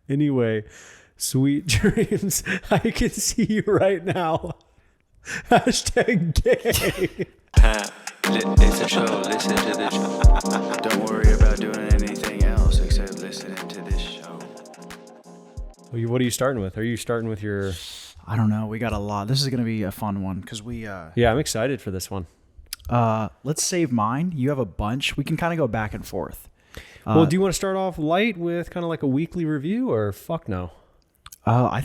Anyway, sweet dreams. I can see you right now. Hashtag gay. It's a show. Listen to this show. Don't worry about doing anything else except listening to this show. What are you starting with? Are you starting with your... I don't know. We got a lot. This is going to be a fun one because we... Yeah, I'm excited for this one. Let's save mine. You have a bunch. We can kind of go back and forth. Well, do you want to start off light with kind of like a weekly review or fuck no? I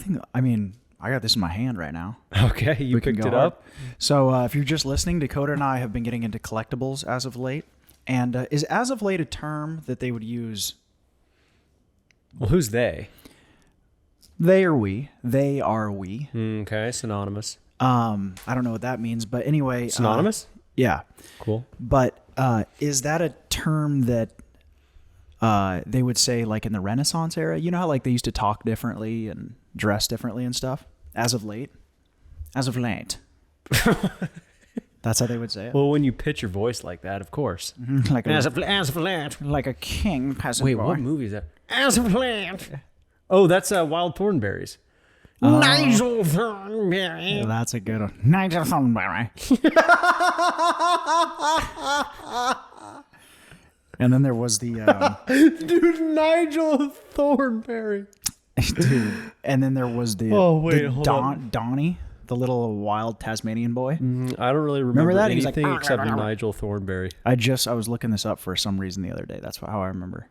got this in my hand right now. Okay, you picked it up. So if you're just listening, Dakota and I have been getting into collectibles as of late. And is as of late a term that they would use? Well, who's they? They or we. They are we. Okay, synonymous. I don't know what that means, but anyway. Synonymous? Yeah. Cool. But is that a term that they would say like in the Renaissance era? You know how like they used to talk differently and dress differently and stuff? As of late? As of late. That's how they would say it. Well, when you pitch your voice like that, of course. Like As of late. like a king peasant Wait, boy. what movie is that? As of late. Oh, that's Wild Thornberries. Nigel Thornberry. Yeah, that's a good one. Nigel Thornberry. And then there was the... Dude, Nigel Thornberry. Dude. And then there was the... hold on. Donnie, the little wild Tasmanian boy. I don't really remember that? He's anything like, except for Nigel Thornberry. I was looking this up for some reason the other day. That's how I remember.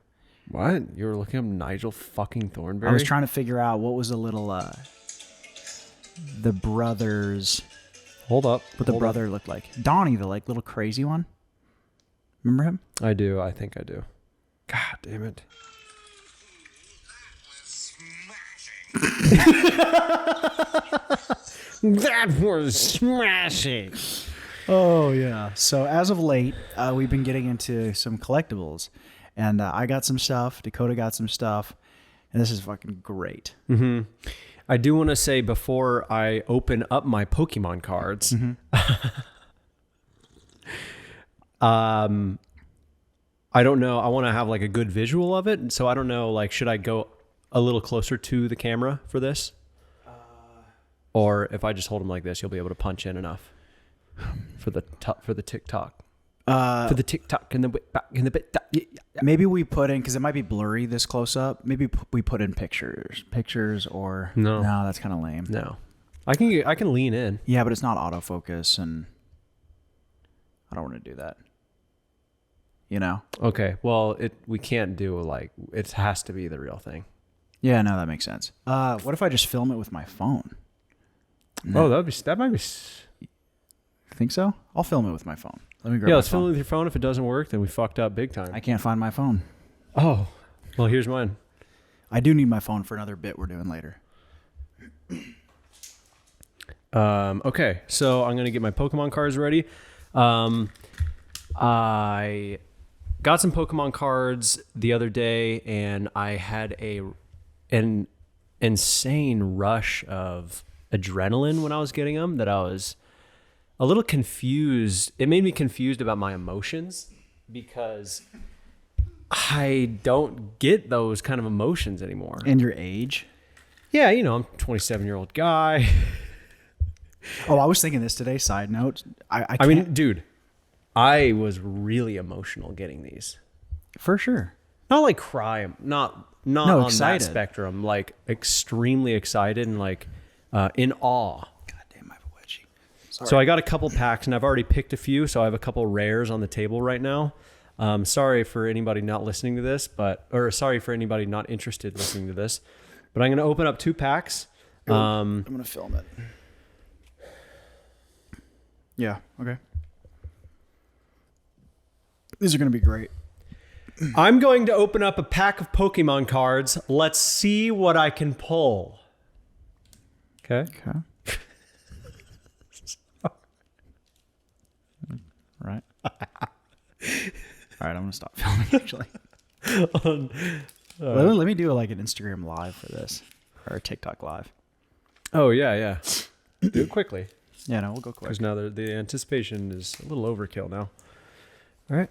What? You were looking up Nigel fucking Thornberry? I was trying to figure out what was the little... the brothers... Hold up. What the brother looked like. Donnie, the like little crazy one. Remember him? I do. I think I do. God damn it. That was smashing. Oh, yeah. So as of late, we've been getting into some collectibles. And I got some stuff. Dakota got some stuff. And this is fucking great. Mm-hmm. I do want to say before I open up my Pokemon cards, I don't know. I want to have like a good visual of it. So I don't know, like, should I go a little closer to the camera for this? Or if I just hold them like this, you'll be able to punch in enough for the TikTok. For the TikTok and the bit. Maybe we put in, because it might be blurry this close up. Maybe we put in pictures or no, that's kind of lame. No, I can lean in. Yeah, but it's not autofocus, and I don't want to do that. You know? Okay. Well, we can't do like it has to be the real thing. Yeah, no, that makes sense. What if I just film it with my phone? No. Oh, that might be. Think so? I'll film it with my phone. Let me grab. Yeah, let's film it with your phone. If it doesn't work, then we fucked up big time. I can't find my phone. Oh, well, here's mine. I do need my phone for another bit we're doing later. Okay, so I'm gonna get my Pokemon cards ready. I got some Pokemon cards the other day, and I had an insane rush of adrenaline when I was getting them that I was a little confused. It made me confused about my emotions because I don't get those kind of emotions anymore. And your age? Yeah, I'm a 27-year-old guy. Oh, I was thinking this today. Side note. I mean, dude, I was really emotional getting these. For sure. Not like cry, not on excited. That spectrum, like extremely excited and like in awe. God damn, I have a wedgie. Sorry. So I got a couple packs and I've already picked a few, so I have a couple rares on the table right now. Sorry for anybody not listening to this, or sorry for anybody not interested in listening to this, but I'm going to open up 2 packs. I'm going to film it. Yeah, okay. These are going to be great. I'm going to open up a pack of Pokemon cards. Let's see what I can pull. Okay. Right. All right, I'm going to stop filming, actually. Let me do like an Instagram live for this, or a TikTok live. Oh, yeah. Do it quickly. Yeah, no, we'll go quick. Because now the anticipation is a little overkill now. All right.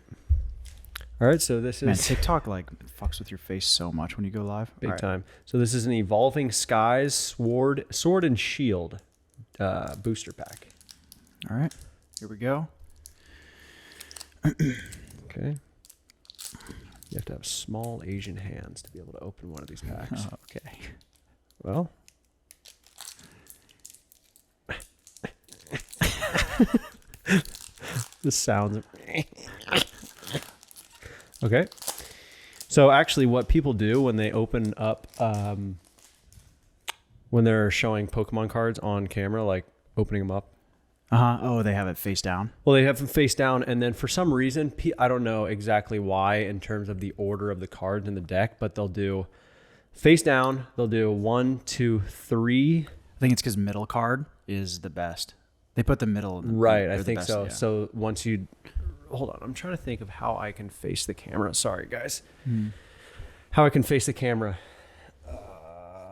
All right, so this Man, is TikTok like fucks with your face so much when you go live. big All right. time. So this is an Evolving Skies Sword and Shield booster pack. All right. Here we go. Okay. You have to have small Asian hands to be able to open one of these packs. Oh, okay. Well. The sounds of... Okay. So actually what people do when they open up, when they're showing Pokemon cards on camera, like opening them up. Oh, they have it face down. Well, they have them face down, and then for some reason, I don't know exactly why in terms of the order of the cards in the deck, but they'll do face down. They'll do 1, 2, 3. I think it's because middle card is the best. They put the middle. Right, I the think best, so. yeah. So once you... Hold on, I'm trying to think of how I can face the camera. Sorry, guys. How I can face the camera.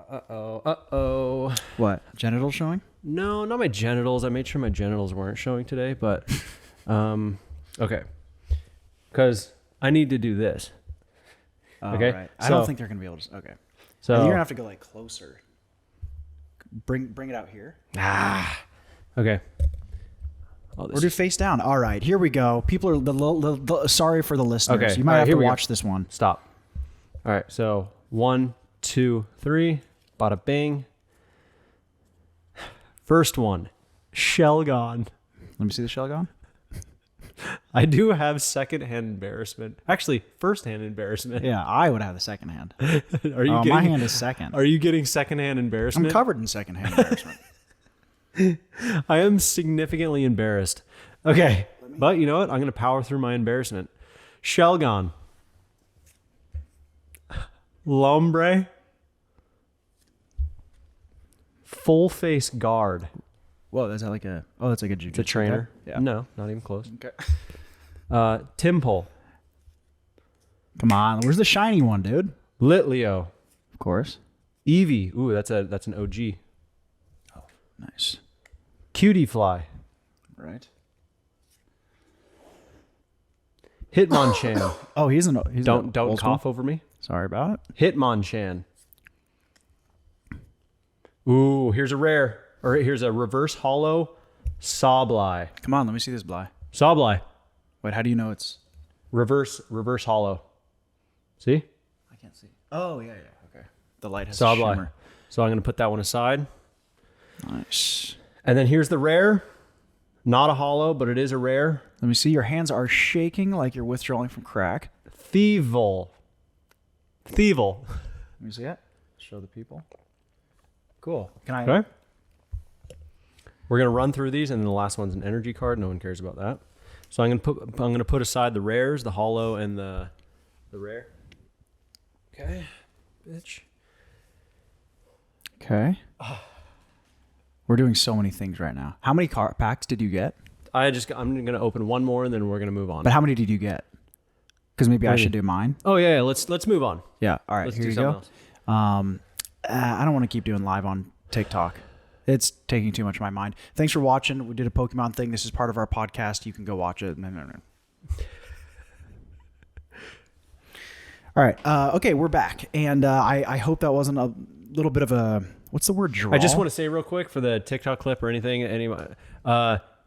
Uh-oh. What? Genital showing? No, not my genitals. I made sure my genitals weren't showing today, but... okay. Because I need to do this. Oh, Okay, right. I so- don't think they're going to be able to... Okay. So You're going to have to go like closer. Bring it out here. Okay. Oh, Or do face down. All right, here we go. People are sorry for the listeners. Okay, You might all right, have here to we go. watch this one. Stop. All right, so 1, 2, 3. Bada bing. First one, Shelgon. Let me see the shell gone. I do have secondhand embarrassment. Actually, firsthand embarrassment. Yeah, I would have the second hand. Are you My hand is second. Are you getting secondhand I'm embarrassment? covered in second hand embarrassment. I am significantly embarrassed. Okay, but you know what? I'm going to power through my embarrassment. Shelgon. Lombre. Full face guard. Whoa, is that like a... Oh, that's like a jujitsu. It's a trainer. guy? Yeah. No, not even close. Okay. Timpole. Come on, where's the shiny one, dude? Litleo. Of course. Eevee. Ooh, that's an OG. Nice. Cutie Fly. Right. Hitmonchan. Oh, he's an... Don't cough over me. Sorry about it. Hitmonchan. Ooh, here's a rare. Or here's a reverse hollow Sableye. Come on, let me see this Bly. Sableye. Wait, how do you know it's... Reverse hollow. See? I can't see. Oh, yeah. Okay. The light has Sableye. shimmer. So I'm going to put that one aside. Nice. And then here's the rare. Not a hollow, but it is a rare. Let me see. Your hands are shaking like you're withdrawing from crack. Thievul. Let me see it. Show the people. Cool. Can I... Okay. We're gonna run through these, and then the last one's an energy card. No one cares about that. So I'm gonna put aside the rares, the hollow, and the rare. Okay, bitch. Okay. We're doing so many things right now. How many packs did you get? I'm gonna open one more, and then we're gonna move on. But how many did you get? Because maybe I should do mine. Oh yeah, let's move on. Yeah. All right. Let's here do you something go. else. I don't want to keep doing live on TikTok. It's taking too much of my mind. Thanks for watching. We did a Pokemon thing. This is part of our podcast. You can go watch it. No. All right. Okay, we're back. And I hope that wasn't a little bit of a... What's the word? Draw? I just want to say real quick for the TikTok clip or anything.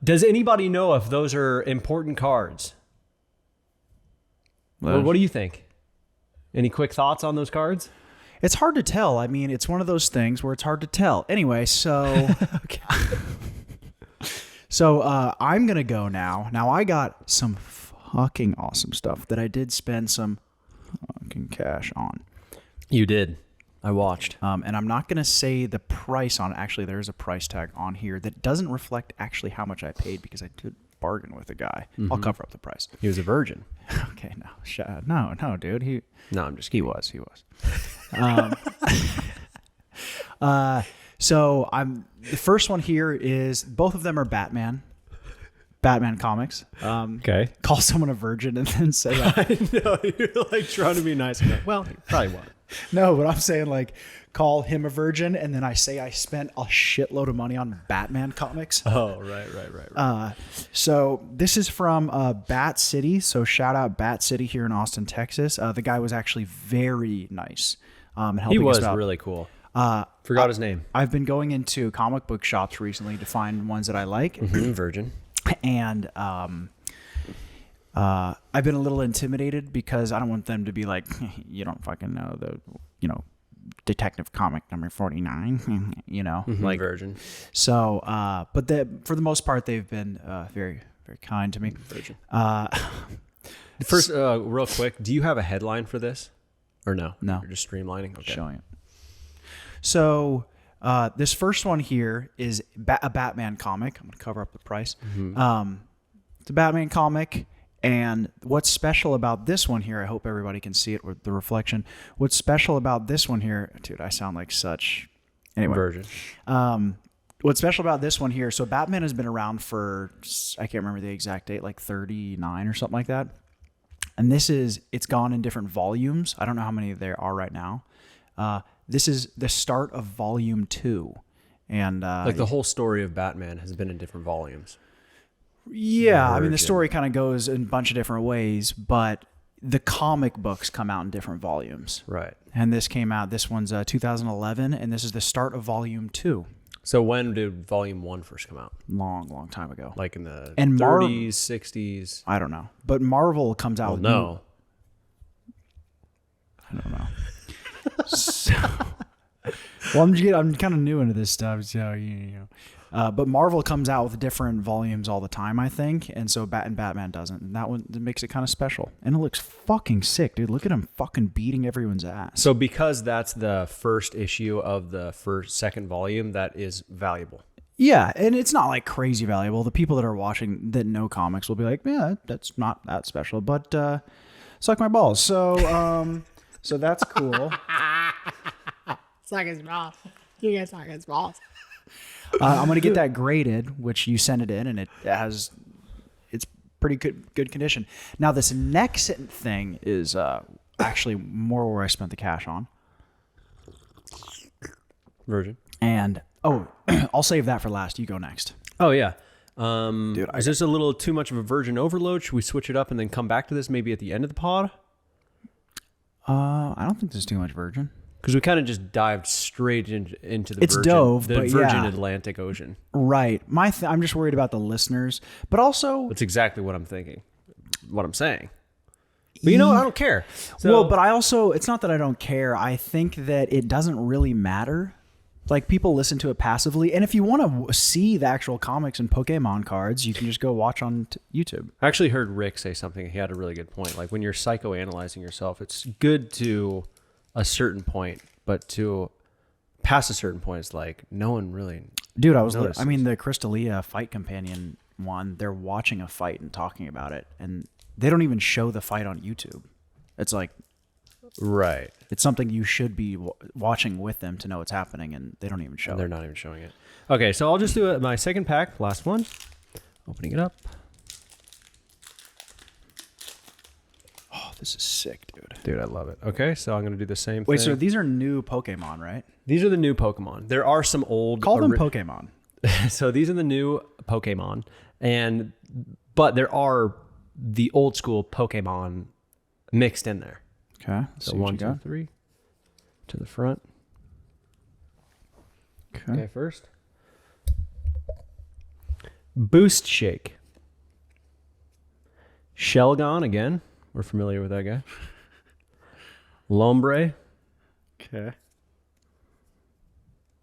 Does anybody know if those are important cards? Or what do you think? Any quick thoughts on those cards? It's hard to tell. I mean, it's one of those things where it's hard to tell. Anyway, so... Okay. So I'm going to go now. Now, I got some fucking awesome stuff that I did spend some fucking cash on. You did. I watched. And I'm not going to say the price on it. Actually, there's a price tag on here that doesn't reflect actually how much I paid because I did bargain with a guy. I'll cover up the price. He was a virgin. Okay, no, dude. No, I'm just He kidding. was. So the first one here is both of them are Batman comics. Okay. Call someone a virgin and then say, I know. You're like trying to be nice. Well, you probably won't. no, but I'm saying like call him a virgin, and then I say I spent a shitload of money on Batman comics. Oh, right. So this is from Bat City. So shout out Bat City here in Austin, Texas. The guy was actually very nice. He was really cool. Forgot his name. I've been going into comic book shops recently to find ones that I like. Virgin. And I've been a little intimidated because I don't want them to be like, you don't fucking know the, Detective Comic number 49, like Virgin. So, but for the most part, they've been very, very kind to me. Virgin. First, real quick, do you have a headline for this, or no? No, you're just streamlining. Okay. Showing it. So, this first one here is a Batman comic. I'm gonna cover up the price. It's a Batman comic. And what's special about this one here, I hope everybody can see it with the reflection. What's special about this one here, dude, I sound like such, anyway. Virgin. What's special about this one here, so Batman has been around for, I can't remember the exact date, like 39 or something like that. And it's gone in different volumes. I don't know how many there are right now. This is the start of volume 2. And like the whole story of Batman has been in different volumes. Yeah, I mean, the story kind of goes in a bunch of different ways, but the comic books come out in different volumes. Right. And this one's 2011, and this is the start of volume 2. So when did volume 1 first come out? Long time ago. Like in the 30s, 60s? I don't know. But Marvel comes out with no. I don't know. So, well, I'm kind of new into this stuff, so but Marvel comes out with different volumes all the time, I think, and so Batman doesn't, and that one makes it kind of special, and it looks fucking sick, dude. Look at him fucking beating everyone's ass. So because that's the first issue of the second volume, that is valuable. Yeah, and it's not like crazy valuable. The people that are watching that know comics will be like, yeah, that's not that special, but suck my balls. So so that's cool. Suck his balls. You guys suck his balls. I'm gonna get that graded, which you sent it in, and it's pretty good condition. Now this next thing is actually more where I spent the cash on. Virgin. And I'll save that for last. You go next. Oh yeah. Dude, is this a little too much of a virgin overload? Should we switch it up and then come back to this maybe at the end of the pod? I don't think there's too much virgin. Because we kind of just dived straight into the virgin Atlantic Ocean. Right. I'm just worried about the listeners, but also that's exactly what I'm thinking, what I'm saying. But you know what? I don't care. So, well, but I also, it's not that I don't care. I think that it doesn't really matter. Like, people listen to it passively, and if you want to see the actual comics and Pokemon cards, you can just go watch on YouTube. I actually heard Rick say something. He had a really good point. Like, when you're psychoanalyzing yourself, it's good to a certain point, but to past a certain point, it's like no one really. Dude, the Crystalia Fight Companion one, they're watching a fight and talking about it, and they don't even show the fight on YouTube. It's like, right. It's something you should be watching with them to know what's happening, and they don't even show it. They're not even showing it. Okay, so I'll just do my second pack, last one. Opening it up. Oh, this is sick, dude. Dude, I love it. Okay, so I'm going to do the same thing. Wait, so these are new Pokemon, right? These are the new Pokemon. There are some old... Call them Pokemon. So these are the new Pokemon, but there are the old school Pokemon mixed in there. Okay. So 1, 2, 3 to the front. Okay, first. Boost Shake. Shelgon again. We're familiar with that guy. Lombre. Okay.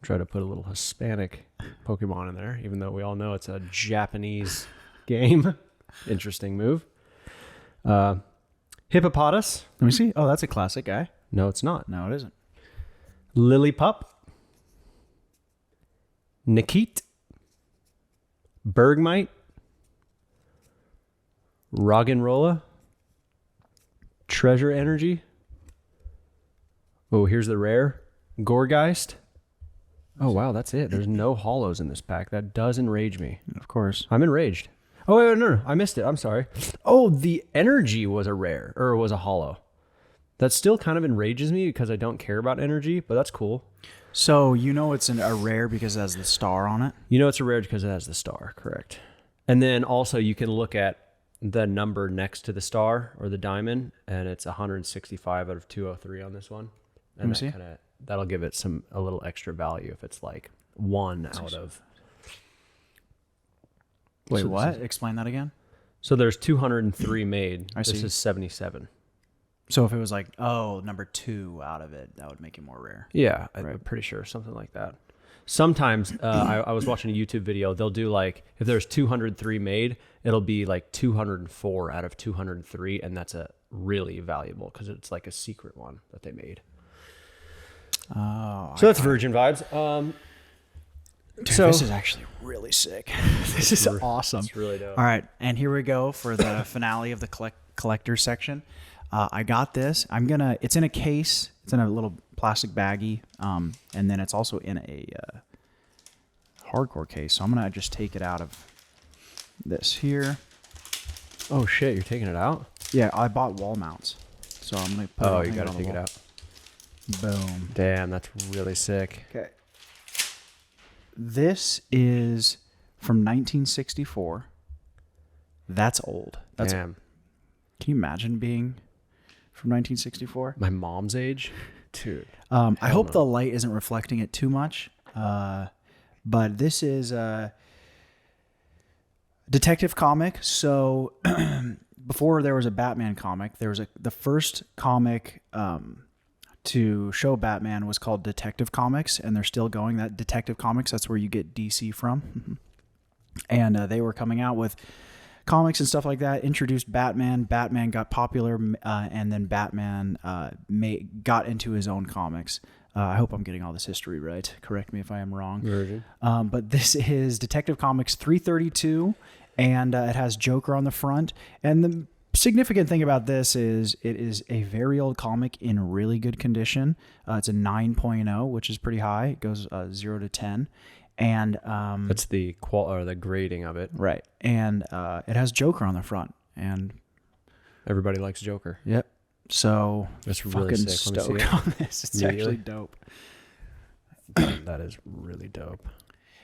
Try to put a little Hispanic Pokemon in there, even though we all know it's a Japanese game. Interesting move. Hippopotas. Let me see. Oh, that's a classic guy. No, it's not. No, it isn't. Lillipup. Nikit. Bergmite. Roggenrola. Treasure Energy. Oh, here's the rare. Gorgeist. Oh, wow, that's it. There's no hollows in this pack. That does enrage me. Of course. I'm enraged. Oh, wait, no, I missed it. I'm sorry. Oh, the energy was a rare, or was a hollow. That still kind of enrages me because I don't care about energy, but that's cool. So it's a rare because it has the star on it? It's a rare because it has the star, correct. And then also you can look at the number next to the star or the diamond, and it's 165 out of 203 on this one. And Let me see. That'll give it a little extra value if it's like 1 out of... Wait, what? Explain that again. So there's 203 made. I see. This is 77. So if it was like, number 2 out of it, that would make it more rare. Yeah, I'm pretty sure. Something like that. Sometimes I was watching a YouTube video. They'll do like, if there's 203 made, it'll be like 204 out of 203. And that's a really valuable because it's like a secret one that they made. Oh, so that's virgin vibes. Dude, this is actually really sick. This is awesome. It's really dope. All right, and here we go for the finale of the collector section. I got this. It's in a case. It's in a little plastic baggie, and then it's also in a hardcore case. So I'm gonna just take it out of this here. Oh shit, you're taking it out? Yeah, I bought wall mounts, so I'm gonna put. Oh, you gotta take it out. Boom. Damn, that's really sick. Okay. This is from 1964. That's old. Damn. Can you imagine being from 1964? My mom's age? Dude. I hope the light isn't reflecting it too much. But this is a detective comic. So before there was a Batman comic, there was the first comic to show Batman was called Detective Comics, and they're still going. That Detective Comics, that's where you get DC from. And they were coming out with comics and stuff like that, introduced Batman. Batman got popular, and then Batman got into his own comics. I hope I'm getting all this history right. Correct me if I am wrong. Virgin. But this is Detective Comics 332, and it has Joker on the front. And the significant thing about this is it is a very old comic in really good condition. It's a 9.0, which is pretty high. It goes 0 to 10. And that's the the grading of it. Right. And it has Joker on the front. And everybody likes Joker. Yep. So that's really fucking sick. Let me see stoked on this. It's actually dope. That is really dope.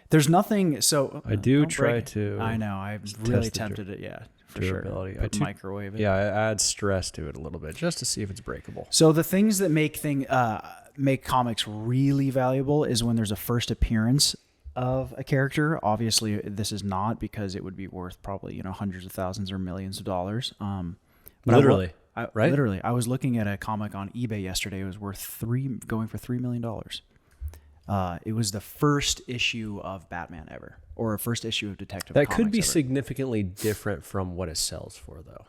There's nothing. So I do try to. I know. I really tempted it. Yeah, for durability. sure. I'd microwave it. Yeah, I add stress to it a little bit just to see if it's breakable. So the things that make comics really valuable is when there's a first appearance of a character. Obviously, this is not, because it would be worth probably hundreds of thousands or millions of dollars. But literally, right? Literally, I was looking at a comic on eBay yesterday. It was going for $3 million. It was the first issue of Batman ever, or a first issue of Detective Comics. That could be ever. Significantly different from what it sells for, though.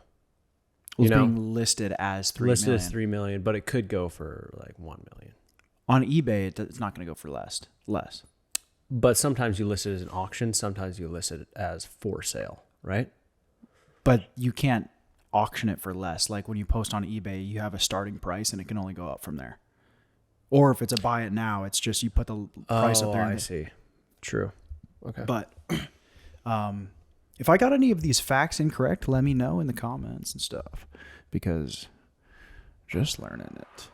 It's being listed as $3 million. Listed as $3 million, but it could go for like $1 million. On eBay, it's not going to go for less. But sometimes you list it as an auction. Sometimes you list it as for sale, right? But you can't auction it for less. Like when you post on eBay, you have a starting price and it can only go up from there. Or if it's a buy it now, it's just you put the price up there. I see. True. Okay. But if I got any of these facts incorrect, let me know in the comments and stuff, because just learning it.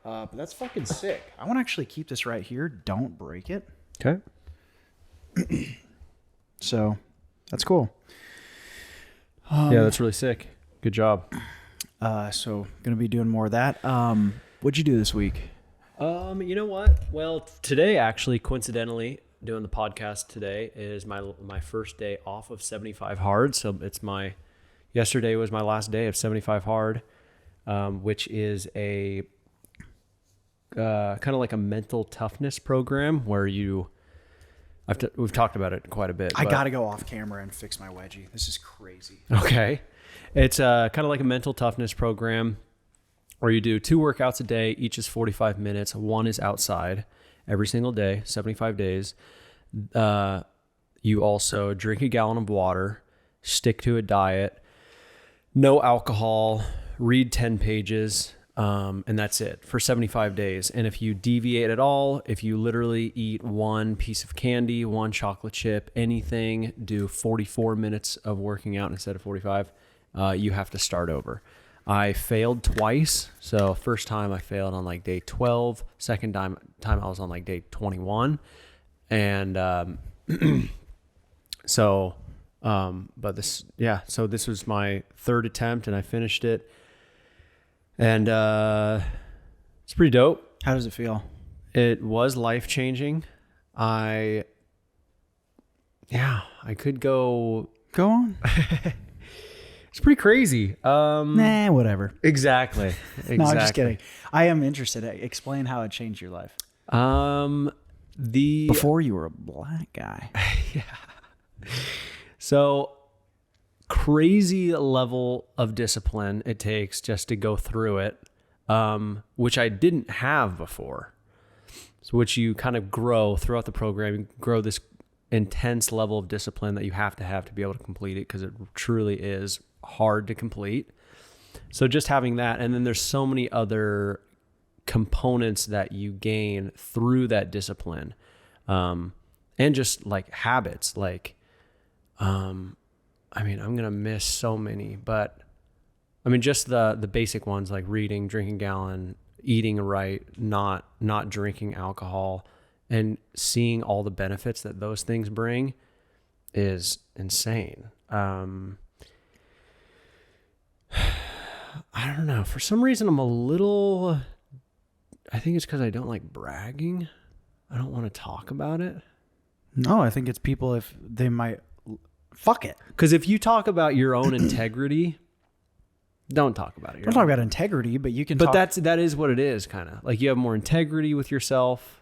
But that's fucking sick. I want to actually keep this right here. Don't break it. Okay. So that's cool. Yeah, that's really sick. Good job. So gonna be doing more of that. What'd you do this week? You know what? Well, today actually, coincidentally, doing the podcast today is my first day off of 75 hard. So yesterday was my last day of 75 hard, which is a kind of like a mental toughness program where we've talked about it quite a bit. I got to go off camera and fix my wedgie. This is crazy. Okay. It's kind of like a mental toughness program where you do 2 workouts a day. Each is 45 minutes. One is outside every single day, 75 days. You also drink a gallon of water, stick to a diet, no alcohol, read 10 pages, and that's it for 75 days. And if you deviate at all, if you literally eat one piece of candy, one chocolate chip, anything, do 44 minutes of working out instead of 45, you have to start over. I failed twice. So first time I failed on like day 12. Second time I was on like day 21. And so this was my third attempt and I finished it. And it's pretty dope. How does it feel? It was life-changing. I could go. Go on. It's pretty crazy. Nah, whatever. Exactly. No, I'm just kidding. I am interested. Explain how it changed your life. Before you were a black guy. So crazy level of discipline it takes just to go through it, which I didn't have before. So which you kind of grow throughout the program, you grow this intense level of discipline that you have to be able to complete it, because it truly is hard to complete. So just having that, and then there's so many other components that you gain through that discipline, and just like habits, like, I'm gonna miss so many, but just the basic ones like reading, drinking a gallon, eating right, not drinking alcohol, and seeing all the benefits that those things bring is insane. I don't know. For some reason, I think it's because I don't like bragging. I don't want to talk about it. No, I think it's people, if they might, fuck it. Because if you talk about your own integrity, don't talk about it. Don't talk about integrity, but you can But talk. that is what it is, kind of. Like, you have more integrity with yourself.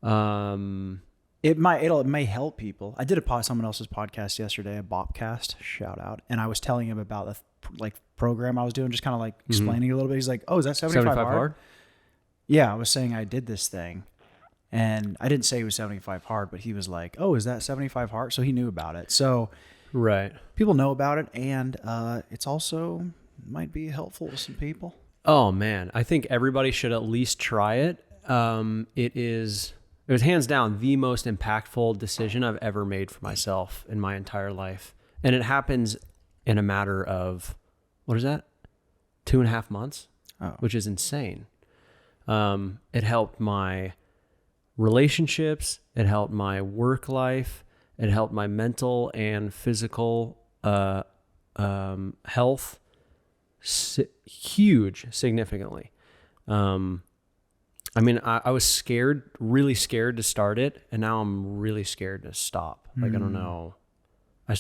It may help people. I did someone else's podcast yesterday, a Bopcast, shout out, and I was telling him about the program I was doing, just kind of like explaining a little bit. He's like, "Oh, is that 75 hard?" Yeah, I was saying I did this thing, and I didn't say it was 75 hard, but he was like, "Oh, is that 75 hard?" So he knew about it. So Right. people know about it, and it's also might be helpful to some people. Oh man, I think everybody should at least try it. It was hands down the most impactful decision I've ever made for myself in my entire life. And it happens in a matter of, what is that? 2.5 months, which is insane. It helped my relationships. It helped my work life. It helped my mental and physical health significantly. I was scared, really scared to start it, and now I'm really scared to stop. Like, I don't know. I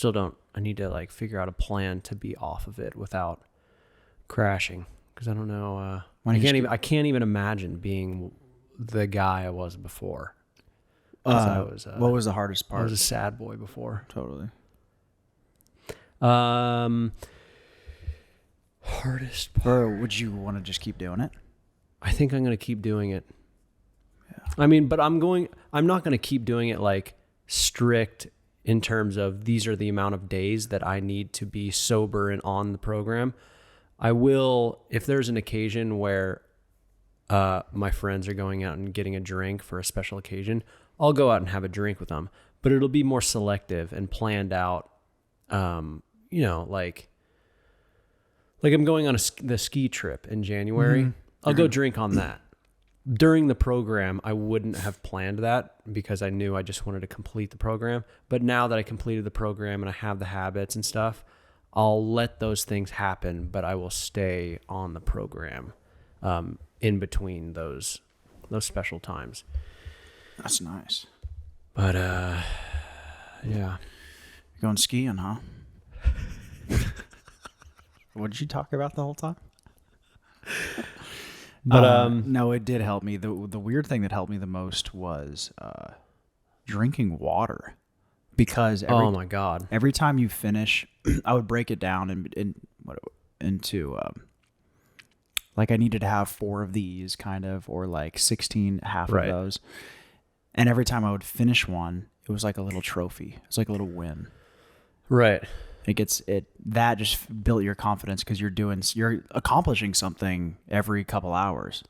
need to figure out a plan to be off of it without crashing, because I don't know. I can't even imagine being the guy I was before. What was the hardest part? I was a sad boy before. Totally. Hardest part. Or would you want to just keep doing it? I think I'm going to keep doing it. Yeah. But I'm not going to keep doing it like strict in terms of these are the amount of days that I need to be sober and on the program. I will, if there's an occasion where my friends are going out and getting a drink for a special occasion, I'll go out and have a drink with them, but it'll be more selective and planned out. Like I'm going on the ski trip in January. Mm-hmm. I'll go drink on that. During the program, I wouldn't have planned that because I knew I just wanted to complete the program. But now that I completed the program and I have the habits and stuff, I'll let those things happen, but I will stay on the program in between those special times. That's nice. But, yeah. You're going skiing, huh? What did you talk about the whole time? But no, it did help me. The weird thing that helped me the most was drinking water, because oh my God, every time you finish, I would break it down into like I needed to have 4 of these kind of, or like 16 half right. of those, and every time I would finish one, it was like a little trophy. It's like a little win. Right. That just built your confidence, because you're accomplishing something every couple hours,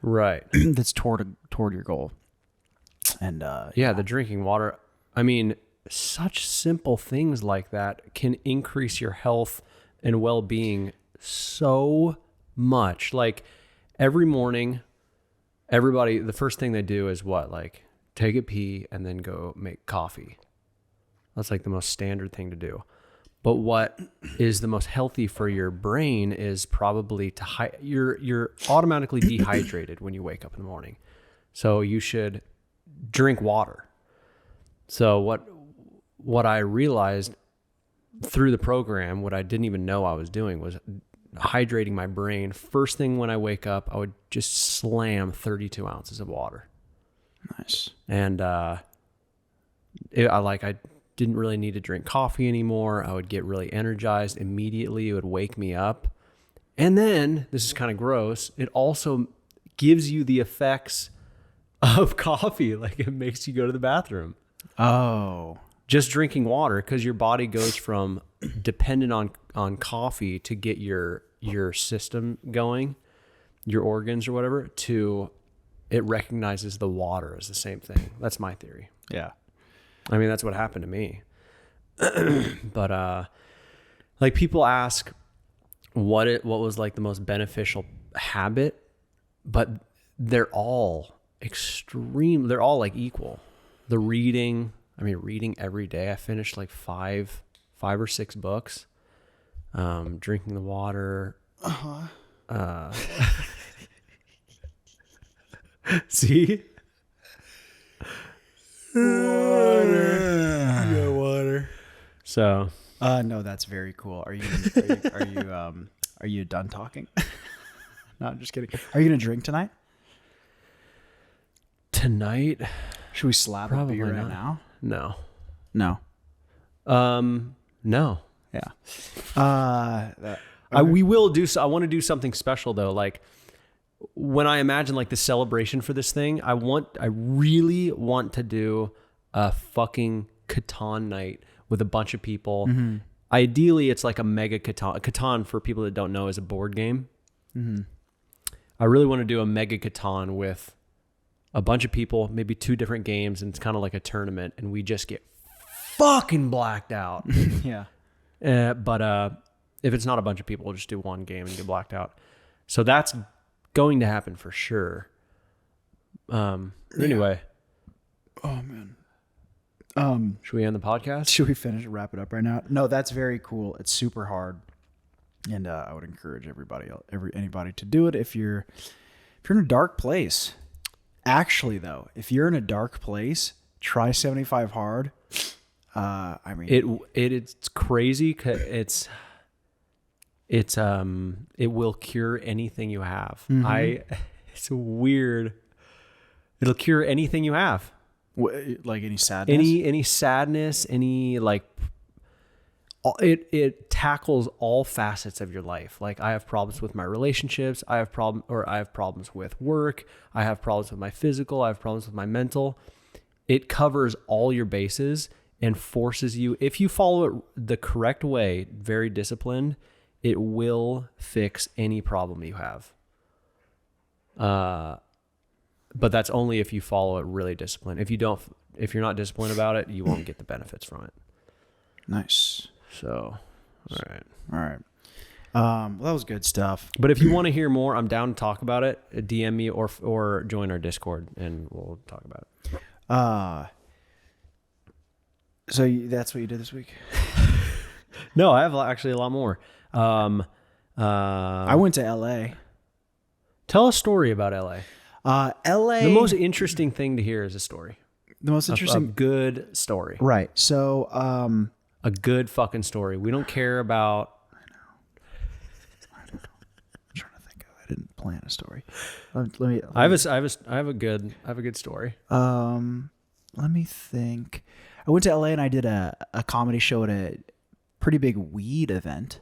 right? That's toward your goal. And the drinking water. Such simple things like that can increase your health and well-being so much. Like every morning, everybody, the first thing they do is what? Like take a pee and then go make coffee. That's like the most standard thing to do. But what is the most healthy for your brain is probably you're automatically dehydrated when you wake up in the morning. So you should drink water. So what I realized through the program, what I didn't even know I was doing was hydrating my brain. First thing when I wake up, I would just slam 32 ounces of water. Nice. And I didn't really need to drink coffee anymore. I would get really energized immediately. It would wake me up. And then, this is kind of gross, it also gives you the effects of coffee. Like it makes you go to the bathroom. Oh. Just drinking water, because your body goes from dependent on coffee to get your system going, your organs or whatever, to it recognizes the water as the same thing. That's my theory. Yeah. I mean, that's what happened to me. But like people ask what was like the most beneficial habit, but they're all they're all like equal. The reading every day. I finished like five or six books. Drinking the water. See? Water. So, no, that's very cool. Are you done talking? No, I'm just kidding. Are you gonna drink tonight? Tonight? Should we slap a beer right not. now? No. No. Yeah. We will do so. I want to do something special though. Like when I imagine like the celebration for this thing, I really want to do a fucking Catan night with a bunch of people. Mm-hmm. Ideally, it's like a mega Catan. Catan, for people that don't know, is a board game. Mm-hmm. I really want to do a mega Catan with a bunch of people, maybe 2 different games, and it's kind of like a tournament, and we just get fucking blacked out. Yeah. But if it's not a bunch of people, we'll just do one game and get blacked out. So that's going to happen for sure. Anyway. Oh man. Should we end the podcast? Should we wrap it up right now? No, that's very cool. It's super hard, and I would encourage anybody to do it if you're in a dark place. Actually, though, if you're in a dark place, try 75 hard. I mean, it's crazy. 'Cause it will cure anything you have. Mm-hmm. It's weird. It'll cure anything you have. Like any sadness? Any sadness, it tackles all facets of your life. Like I have problems with my relationships. I have problems with work. I have problems with my physical. I have problems with my mental. It covers all your bases and forces you, if you follow it the correct way, very disciplined, it will fix any problem you have. But that's only if you follow it really disciplined. If you're not disciplined about it, you won't get the benefits from it. Nice. So, all right. Well, that was good stuff. But if you want to hear more, I'm down to talk about it. DM me or join our Discord and we'll talk about it. So that's what you did this week? No, I have actually a lot more. I went to LA. Tell a story about LA. LA. The most interesting thing to hear is a story. The most interesting, a good story. Right. So, a good fucking story. We don't care about. I know. I'm trying to think. I didn't plan a story. Let me. I have a good story. Let me think. I went to LA and I did a comedy show at a pretty big weed event.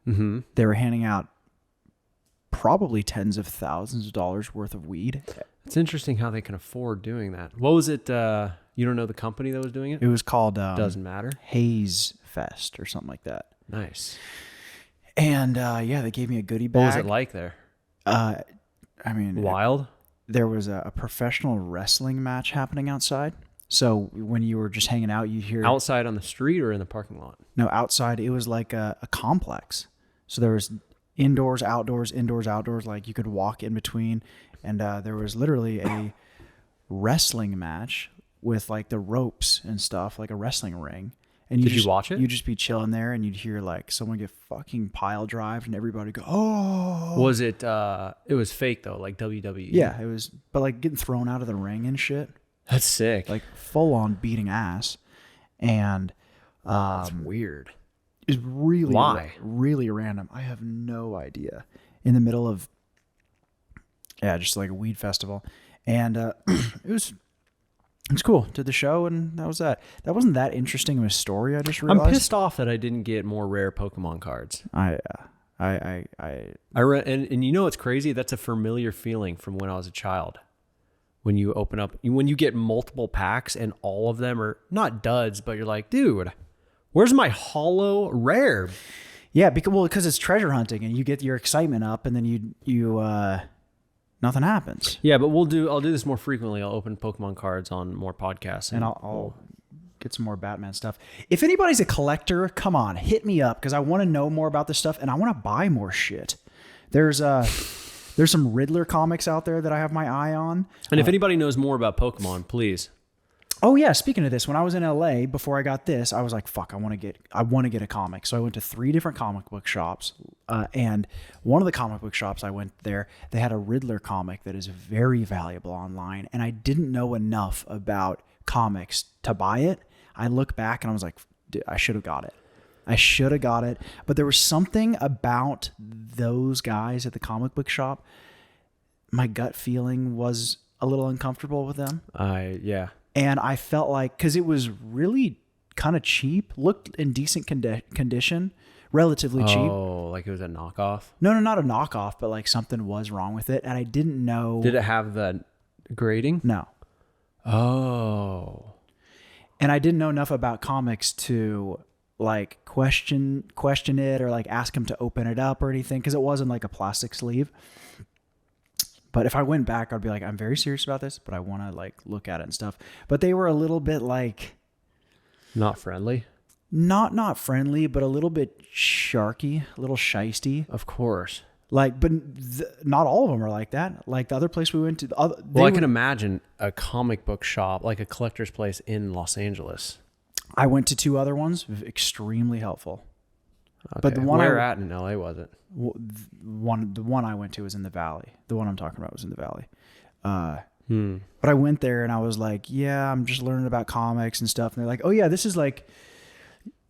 Mm-hmm. They were handing out probably tens of thousands of dollars worth of weed. It's interesting how they can afford doing that. What was it? You don't know the company that was doing it? It was called Doesn't matter. Haze Fest or something like that. Nice. And they gave me a goodie bag. What was it like there? I mean, wild. There was a professional wrestling match happening outside. So when you were just hanging out, you hear outside on the street or in the parking lot? No, outside. It was like a complex. So there was indoors, outdoors, indoors, outdoors. Like you could walk in between, and there was literally a wrestling match with like the ropes and stuff, like a wrestling ring. And Did you watch it? You'd just be chilling there, and you'd hear like someone get fucking pile drived, and everybody go, "Oh!" Was it? It was fake though, like WWE. Yeah, it was, but like getting thrown out of the ring and shit, That's sick. like full on beating ass, and That's weird. it's really Why? really random. I have no idea. In the middle of just like a weed festival, and it's cool. Did the show, and that was that. That wasn't that interesting of a story. I just realized. I'm pissed off that I didn't get more rare Pokemon cards. I And you know what's crazy? That's a familiar feeling from when I was a child. When you open up, when you get multiple packs and all of them are not duds, but you're like, dude, where's my holo rare? Yeah, because it's treasure hunting, and you get your excitement up, and then you nothing happens. Yeah, but I'll do this more frequently. I'll open Pokemon cards on more podcasts, And I'll get some more Batman stuff. If anybody's a collector, come on, hit me up, because I want to know more about this stuff, and I want to buy more shit. There's some Riddler comics out there that I have my eye on. And if anybody knows more about Pokemon, please. Oh yeah, speaking of this, when I was in LA before I got this, I was like, fuck, I want to get a comic. So I went to 3 different comic book shops, and one of the comic book shops I went there, they had a Riddler comic that is very valuable online, and I didn't know enough about comics to buy it. I look back and I was like, dude, I should have got it. But there was something about those guys at the comic book shop. My gut feeling was a little uncomfortable with them. Yeah. And I felt like, because it was really kind of cheap, looked in decent condition, relatively cheap. Oh, like it was a knockoff? No, not a knockoff, but like something was wrong with it. And I didn't know. Did it have the grading? No. Oh. And I didn't know enough about comics to like question it or like ask him to open it up or anything, because it wasn't like a plastic sleeve. But if I went back, I'd be like, I'm very serious about this, but I want to like look at it and stuff. But they were a little bit like, Not friendly? not friendly, but a little bit sharky, a little shisty. Of course. Like, but not all of them are like that. Like the other place we went to, Well, I can imagine a comic book shop, like a collector's place in Los Angeles. I went to 2 other ones, extremely helpful. Okay. But the one Where at in LA was it? The one I went to was in the Valley. The one I'm talking about was in the Valley. But I went there and I was like, yeah, I'm just learning about comics and stuff. And they're like, oh yeah, this is like,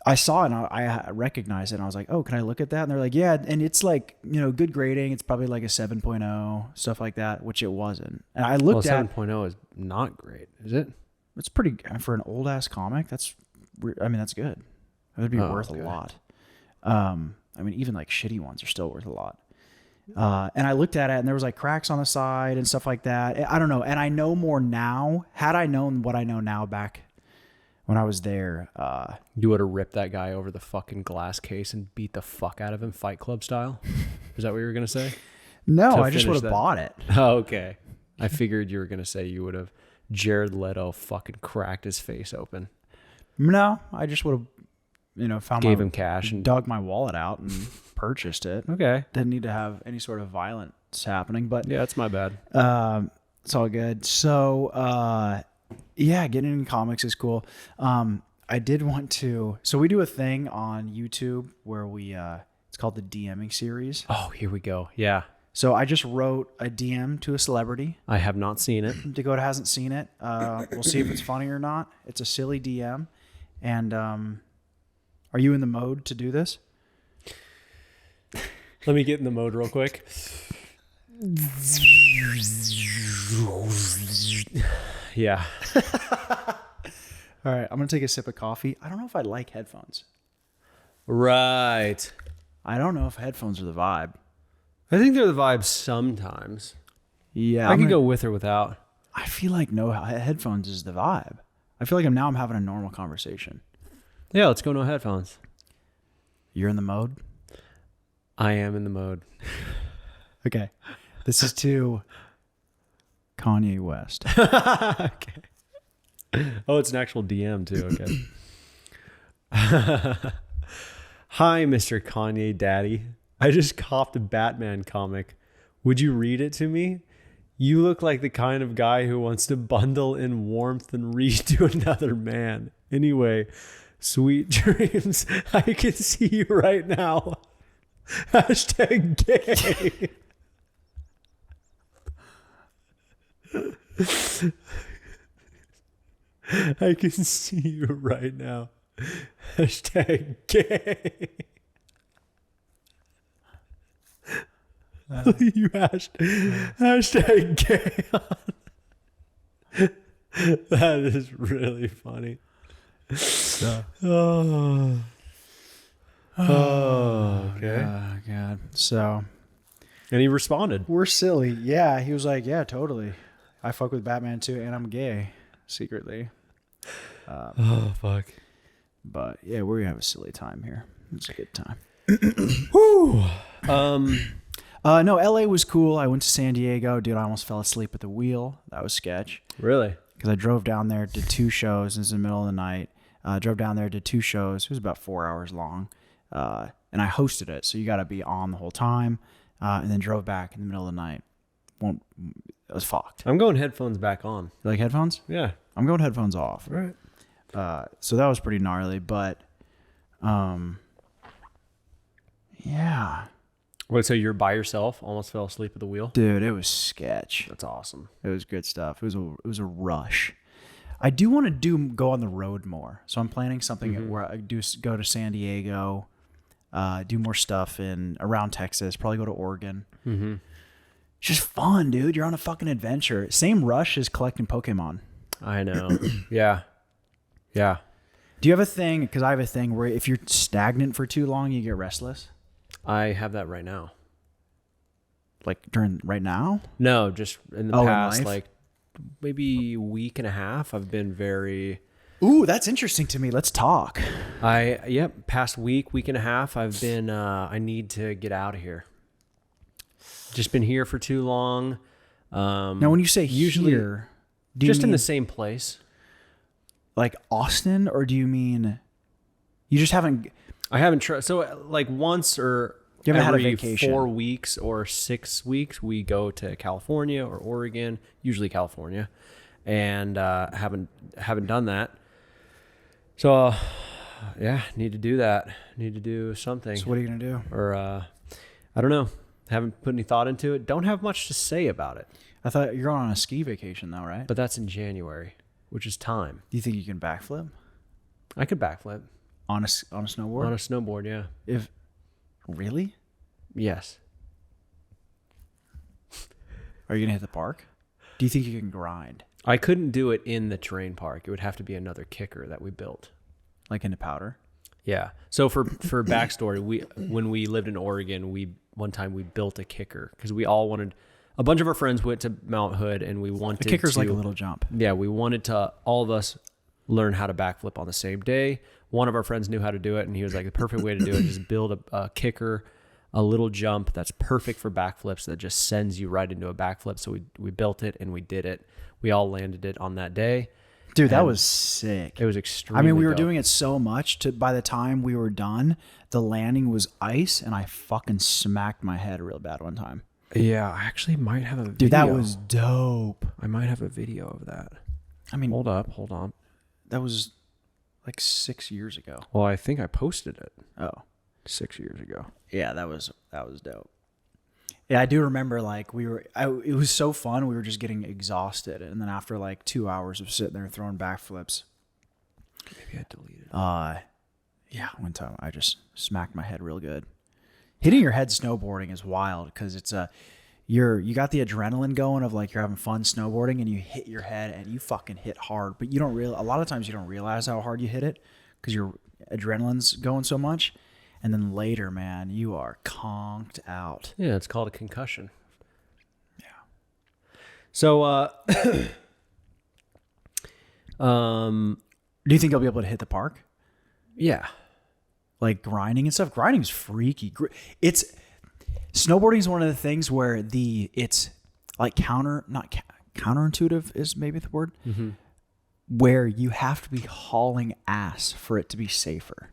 I saw it and I recognized it. And I was like, oh, can I look at that? And they're like, yeah. And it's like, good grading. It's probably like a 7.0, stuff like that, which it wasn't. And I looked at 7.0 is not great, is it? It's pretty, for an old ass comic. That's good. It would be worth a lot. Even like shitty ones are still worth a lot. And I looked at it and there was like cracks on the side and stuff like that. I don't know. And I know more now. Had I known what I know now back when I was there, You would have ripped that guy over the fucking glass case and beat the fuck out of him, Fight Club style? Is that what you were going to say? no, To I just finish would have that. bought it. Oh, okay. I figured you were going to say you would have Jared Leto fucking cracked his face open. No, I just would have, Gave him cash and dug my wallet out and purchased it. Okay. Didn't need to have any sort of violence happening, but Yeah, that's my bad. it's all good. So, getting into comics is cool. I did want to, so we do a thing on YouTube where it's called the DMing series. Oh, here we go. Yeah. So I just wrote a DM to a celebrity. I have not seen it. Dakota hasn't seen it. We'll see if it's funny or not. It's a silly DM. And, are you in the mode to do this? Let me get in the mode real quick. Yeah. All right, I'm going to take a sip of coffee. I don't know if I like headphones. Right. I don't know if headphones are the vibe. I think they're the vibe sometimes. Yeah. I could go with or without. I feel like no headphones is the vibe. I feel like I'm having a normal conversation. Yeah, let's go no headphones. You're in the mode? I am in the mode. Okay. This is to Kanye West. Okay. Oh, it's an actual DM too. Okay. Hi, Mr. Kanye Daddy. I just copped a Batman comic. Would you read it to me? You look like the kind of guy who wants to bundle in warmth and read to another man. Anyway, sweet dreams. I can see you right now. Hashtag gay. I can see you right now. Hashtag gay. You hashtag gay on. That is really funny. Oh. Okay. God. So, And he responded. we're silly. Yeah, he was like, yeah, totally. I fuck with Batman too, and I'm gay secretly. Oh, fuck. But yeah, we're gonna have a silly time here. It's a good time. Whew. No, LA was cool. I went to San Diego. Dude, I almost fell asleep at the wheel. That was sketch. Really? Because I drove down there, did 2 shows. It was in the middle of the night. Drove down there, did 2 shows. It was about 4 hours long. And I hosted it, so you got to be on the whole time. And then drove back in the middle of the night. It was fucked. I'm going headphones back on. You like headphones? Yeah. I'm going headphones off. Right. So that was pretty gnarly, but yeah. Wait, so you're by yourself? Almost fell asleep at the wheel? Dude, it was sketch. That's awesome. It was good stuff. It was a rush. I do want to go on the road more. So I'm planning something where I do go to San Diego, do more stuff around Texas, probably go to Oregon. Mm-hmm. It's just fun, dude. You're on a fucking adventure. Same rush as collecting Pokemon. I know. Yeah. Yeah. Do you have a thing? Because I have a thing where if you're stagnant for too long, you get restless. I have that right now. Like right now? No, just in the In past, life? like maybe week and a half, I've been very... Ooh, that's interesting to me. Let's talk. Past week and a half, I've been, I need to get out of here. Just been here for too long. Now, when you say usually here, do you just in mean the same place. like Austin, or do you mean you just haven't? I haven't tried. So like once or You haven't had a every vacation. 4 weeks or 6 weeks, we go to California or Oregon, usually California, and haven't done that. So need to do that. Need to do something. So what are you gonna do? Or I don't know. Haven't put any thought into it. Don't have much to say about it. I thought you're going on a ski vacation though, right? But that's in January, which is time. Do you think you can backflip I could backflip on a snowboard? on a snowboard. Yeah. If really, Yes. are you gonna hit the park? Do you think you can grind I couldn't do it in the terrain park. It would have to be another kicker that we built. like into powder? Yeah. So for backstory, when we lived in Oregon, one time we built a kicker because we all wanted. A bunch of our friends went to Mount Hood, and we wanted The kicker's to, like a little jump. Yeah, we wanted to all of us learn how to backflip on the same day. One of our friends knew how to do it, and he was like, the perfect way to do it is build a kicker, a little jump that's perfect for backflips that just sends you right into a backflip. So we built it and we did it. We all landed it on that day. Dude, that And was sick. It was extremely I mean, we were dope. doing it so much by the time we were done, the landing was ice, and I fucking smacked my head real bad one time. Yeah, I actually might have a video. Dude, that was dope. I might have a video of that. I mean, Hold on. that was like 6 years ago. Well, I think I posted it Oh, 6 years ago. yeah, that was dope. Yeah, I do remember like it was so fun. We were just getting exhausted, and then after like 2 hours of sitting there throwing backflips, Maybe I deleted it. yeah, one time I just smacked my head real good. Hitting your head snowboarding is wild because it's you got the adrenaline going of like you're having fun snowboarding, and you hit your head and you fucking hit hard, but you don't a lot of times you don't realize how hard you hit it because your adrenaline's going so much, and then later, man, you are conked out. Yeah, it's called a concussion. Yeah. So, Do you think I'll be able to hit the park? yeah. Like grinding and stuff. Grinding's freaky. Snowboarding is one of the things where it's like counterintuitive is maybe the word, where you have to be hauling ass for it to be safer.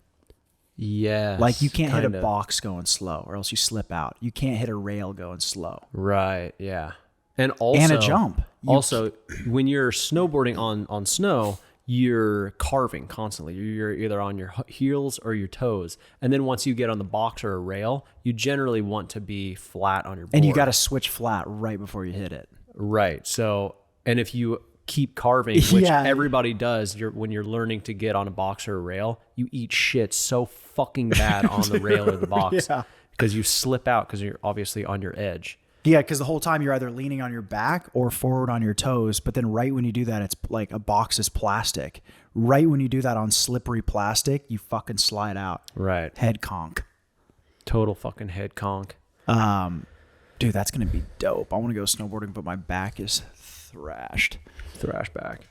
Yeah. Like you can't hit a box going slow or else you slip out. You can't hit a rail going slow. Right. Yeah. And also, And a jump. Also, when you're snowboarding on snow, you're carving constantly. You're either on your heels or your toes. And then once you get on the box or a rail, you generally want to be flat on your board. And you got to switch flat right before you hit it. Right. So, and if you keep carving, which everybody does, when you're learning to get on a box or a rail, you eat shit so fucking bad on the rail or the box because you slip out because you're obviously on your edge. Yeah, because the whole time you're either leaning on your back or forward on your toes. But then right when you do that, it's like a box is plastic. Right when you do that on slippery plastic, you fucking slide out. Right. Head conk. Total fucking head conk. Dude, that's going to be dope. I want to go snowboarding, but my back is thrashed. Thrash back.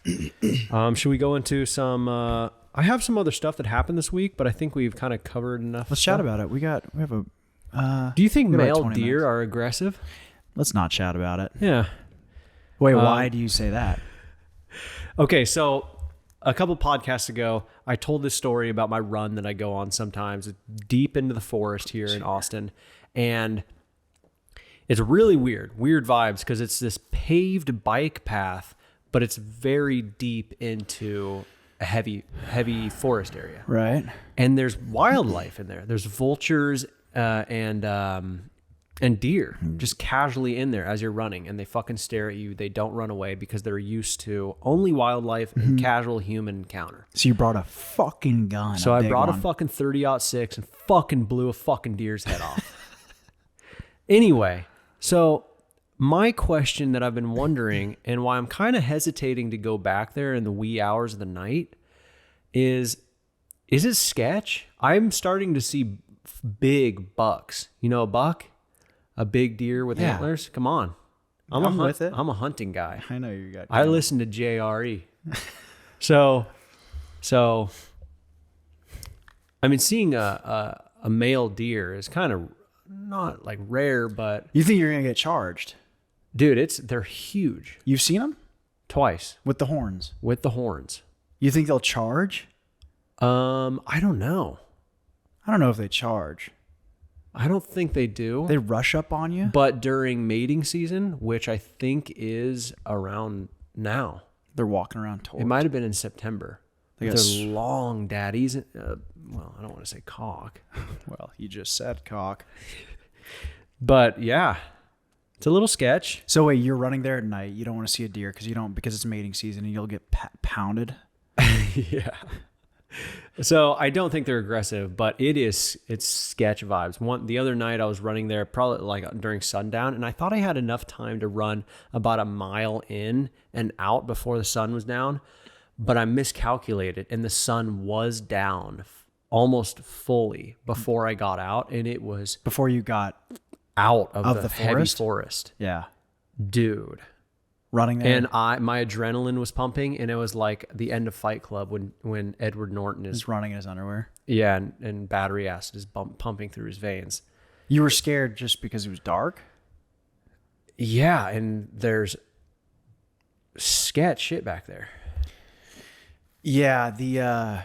Should we go into some... I have some other stuff that happened this week, but I think we've kind of covered enough. Let's chat about it. We have a... Do you think we have male 20 deer minutes. are aggressive? Let's not chat about it. Yeah. Wait, why do you say that? Okay, so a couple podcasts ago, I told this story about my run that I go on sometimes deep into the forest here in Austin. And it's really weird vibes because it's this paved bike path, but it's very deep into a heavy forest area. Right. And there's wildlife in there. There's vultures and deer just casually in there as you're running, and they fucking stare at you. They don't run away because they're used to only wildlife and casual human encounter. So you brought a fucking gun. So I brought a fucking 30-06 and fucking blew a fucking deer's head off. Anyway, so my question that I've been wondering and why I'm kind of hesitating to go back there in the wee hours of the night is it sketch? I'm starting to see big bucks. You know a buck? A big deer with antlers? Come on. I'm with it. I'm a hunting guy. I know you got. I listen to JRE. So I mean, seeing a male deer is kind of not like rare, but You think you're gonna get charged? dude, they're huge. You've seen them Twice with the horns. with the horns. You think they'll charge? I don't know. I don't know if they charge. I don't think they do. They rush up on you. But during mating season, which I think is around now, They're walking around torqued. it might have been in September. They They're got long daddies. Well, I don't want to say cock, Well, you just said cock. but yeah, it's a little sketch. So wait, you're running there at night. You don't want to see a deer because it's mating season and you'll get pounded. Yeah. So I don't think they're aggressive, but it's sketch vibes. The other night I was running there probably like during sundown, and I thought I had enough time to run about a mile in and out before the sun was down, but I miscalculated and the sun was down almost fully before I got out, and it was Before you got out of the heavy forest? forest. Yeah. Dude. Running there. And my adrenaline was pumping, and it was like the end of Fight Club when Edward Norton is He's running in his underwear. and battery acid is pumping through his veins. You were scared just because it was dark? Yeah, and there's sketch shit back there. Yeah, the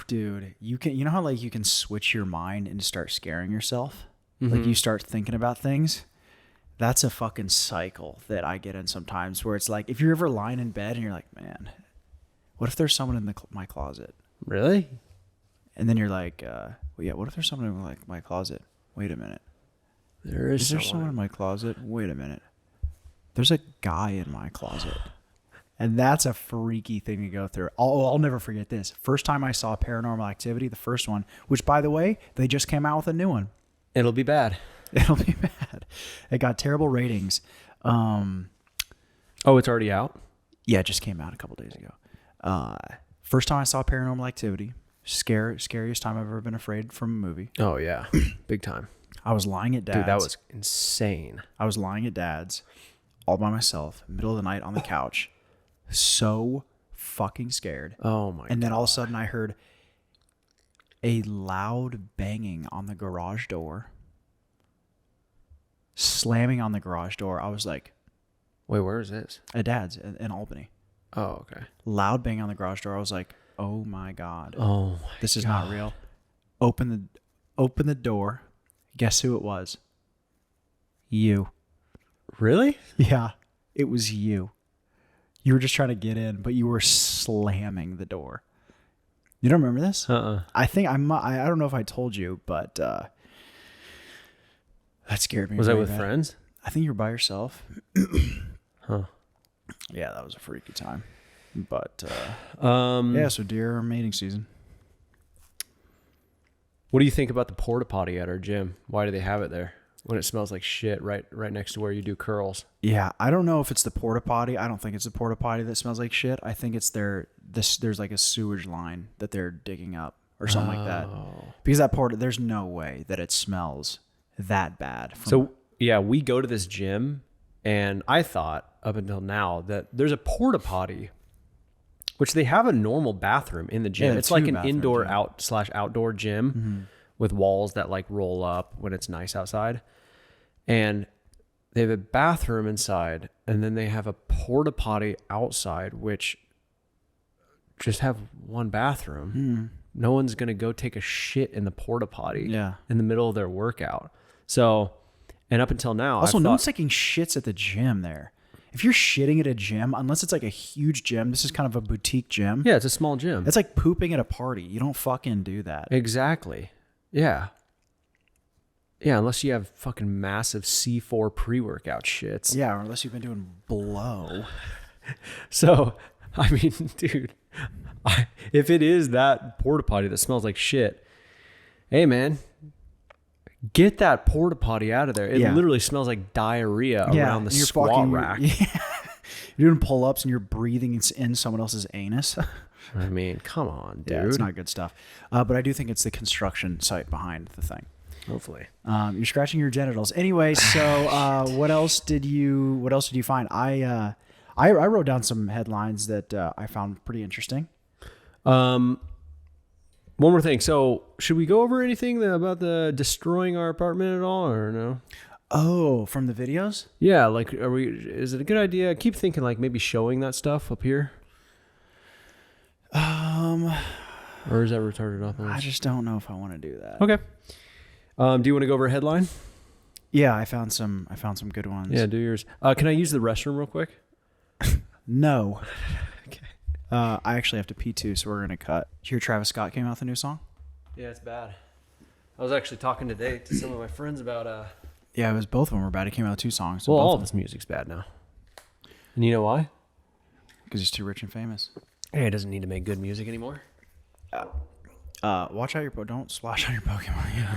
dude, you know how like you can switch your mind and start scaring yourself? Like you start thinking about things? That's a fucking cycle that I get in sometimes where it's like if you're ever lying in bed and you're like, man, what if there's someone in my closet? Really? And then you're like, well, yeah, what if there's someone in like my closet? Wait a minute. Is there someone in my closet? Wait a minute. There's a guy in my closet. And that's a freaky thing to go through. I'll never forget this. First time I saw Paranormal Activity, the first one, which by the way, they just came out with a new one. It'll be bad. It'll be bad. It got terrible ratings. Oh, it's already out? Yeah, it just came out a couple days ago. First time I saw Paranormal Activity, scariest time I've ever been afraid from a movie. Oh, yeah. Big time. I was lying at Dad's. Dude, that was insane. I was lying at Dad's all by myself, middle of the night on the couch. So fucking scared. Oh, my God. And then all of a sudden I heard a loud banging on the garage door. Slamming on the garage door. I was like, Wait, where is this? at Dad's in Albany. Oh, okay. Loud bang on the garage door. I was like, oh my God. Oh, my This is not real. Open the door. Guess who it was? You. Really? Yeah, it was you. You were just trying to get in, but you were slamming the door. You don't remember this? I think I don't know if I told you, but that scared me. Was that really with bad. friends? I think you were by yourself. Huh. Yeah, that was a freaky time. But Yeah. so deer mating season. What do you think about the porta potty at our gym? Why do they have it there when it smells like shit right next to where you do curls? Yeah, I don't know if it's the porta potty. I don't think it's the porta potty that smells like shit. I think it's there's like a sewage line that they're digging up or something like that. Because that there's no way that it smells that bad. So yeah, we go to this gym, and I thought up until now that there's a porta potty, which they have a normal bathroom in the gym. Yeah, it's like an bathrooms, indoor yeah. outdoor gym with walls that like roll up when it's nice outside. And they have a bathroom inside, and then they have a porta potty outside, which just have one bathroom. No one's going to go take a shit in the porta potty in the middle of their workout. So, and up until now, Also, I've no thought, one's taking shits at the gym there. If you're shitting at a gym, unless it's like a huge gym, this is kind of a boutique gym. yeah, it's a small gym. It's like pooping at a party. You don't fucking do that. Exactly. Yeah. Yeah, unless you have fucking massive C4 pre-workout shits. Yeah, or unless you've been doing blow. So, I mean, dude, if it is that porta potty that smells like shit, hey, man, get that porta potty out of there. It literally smells like diarrhea around the and you're squat rack. Yeah. You're doing pull-ups and you're breathing in someone else's anus. I mean, come on, dude. Yeah, it's not good stuff. But I do think it's the construction site behind the thing. Hopefully. You're scratching your genitals. Anyway, so what else did you find? I wrote down some headlines that I found pretty interesting. One more thing. So, should we go over anything about the destroying our apartment at all, or no? Oh, from the videos? Yeah, like, is it a good idea? I keep thinking like maybe showing that stuff up here. Or is that retarded off? I just don't know if I want to do that. Okay. Do you want to go over a headline? Yeah, I found some good ones. Yeah, do yours. Can I use the restroom real quick? No. Okay. I actually have to pee too, so we're gonna cut. Did you hear Travis Scott came out with a new song? Yeah, it's bad. I was actually talking today to some of my friends about Yeah, it was both of them were bad. He came out with 2 songs. So well, both all of of his music's bad now. And you know why? because he's too rich and famous. Hey, he doesn't need to make good music anymore. Watch out your don't splash on your Pokemon. Yeah.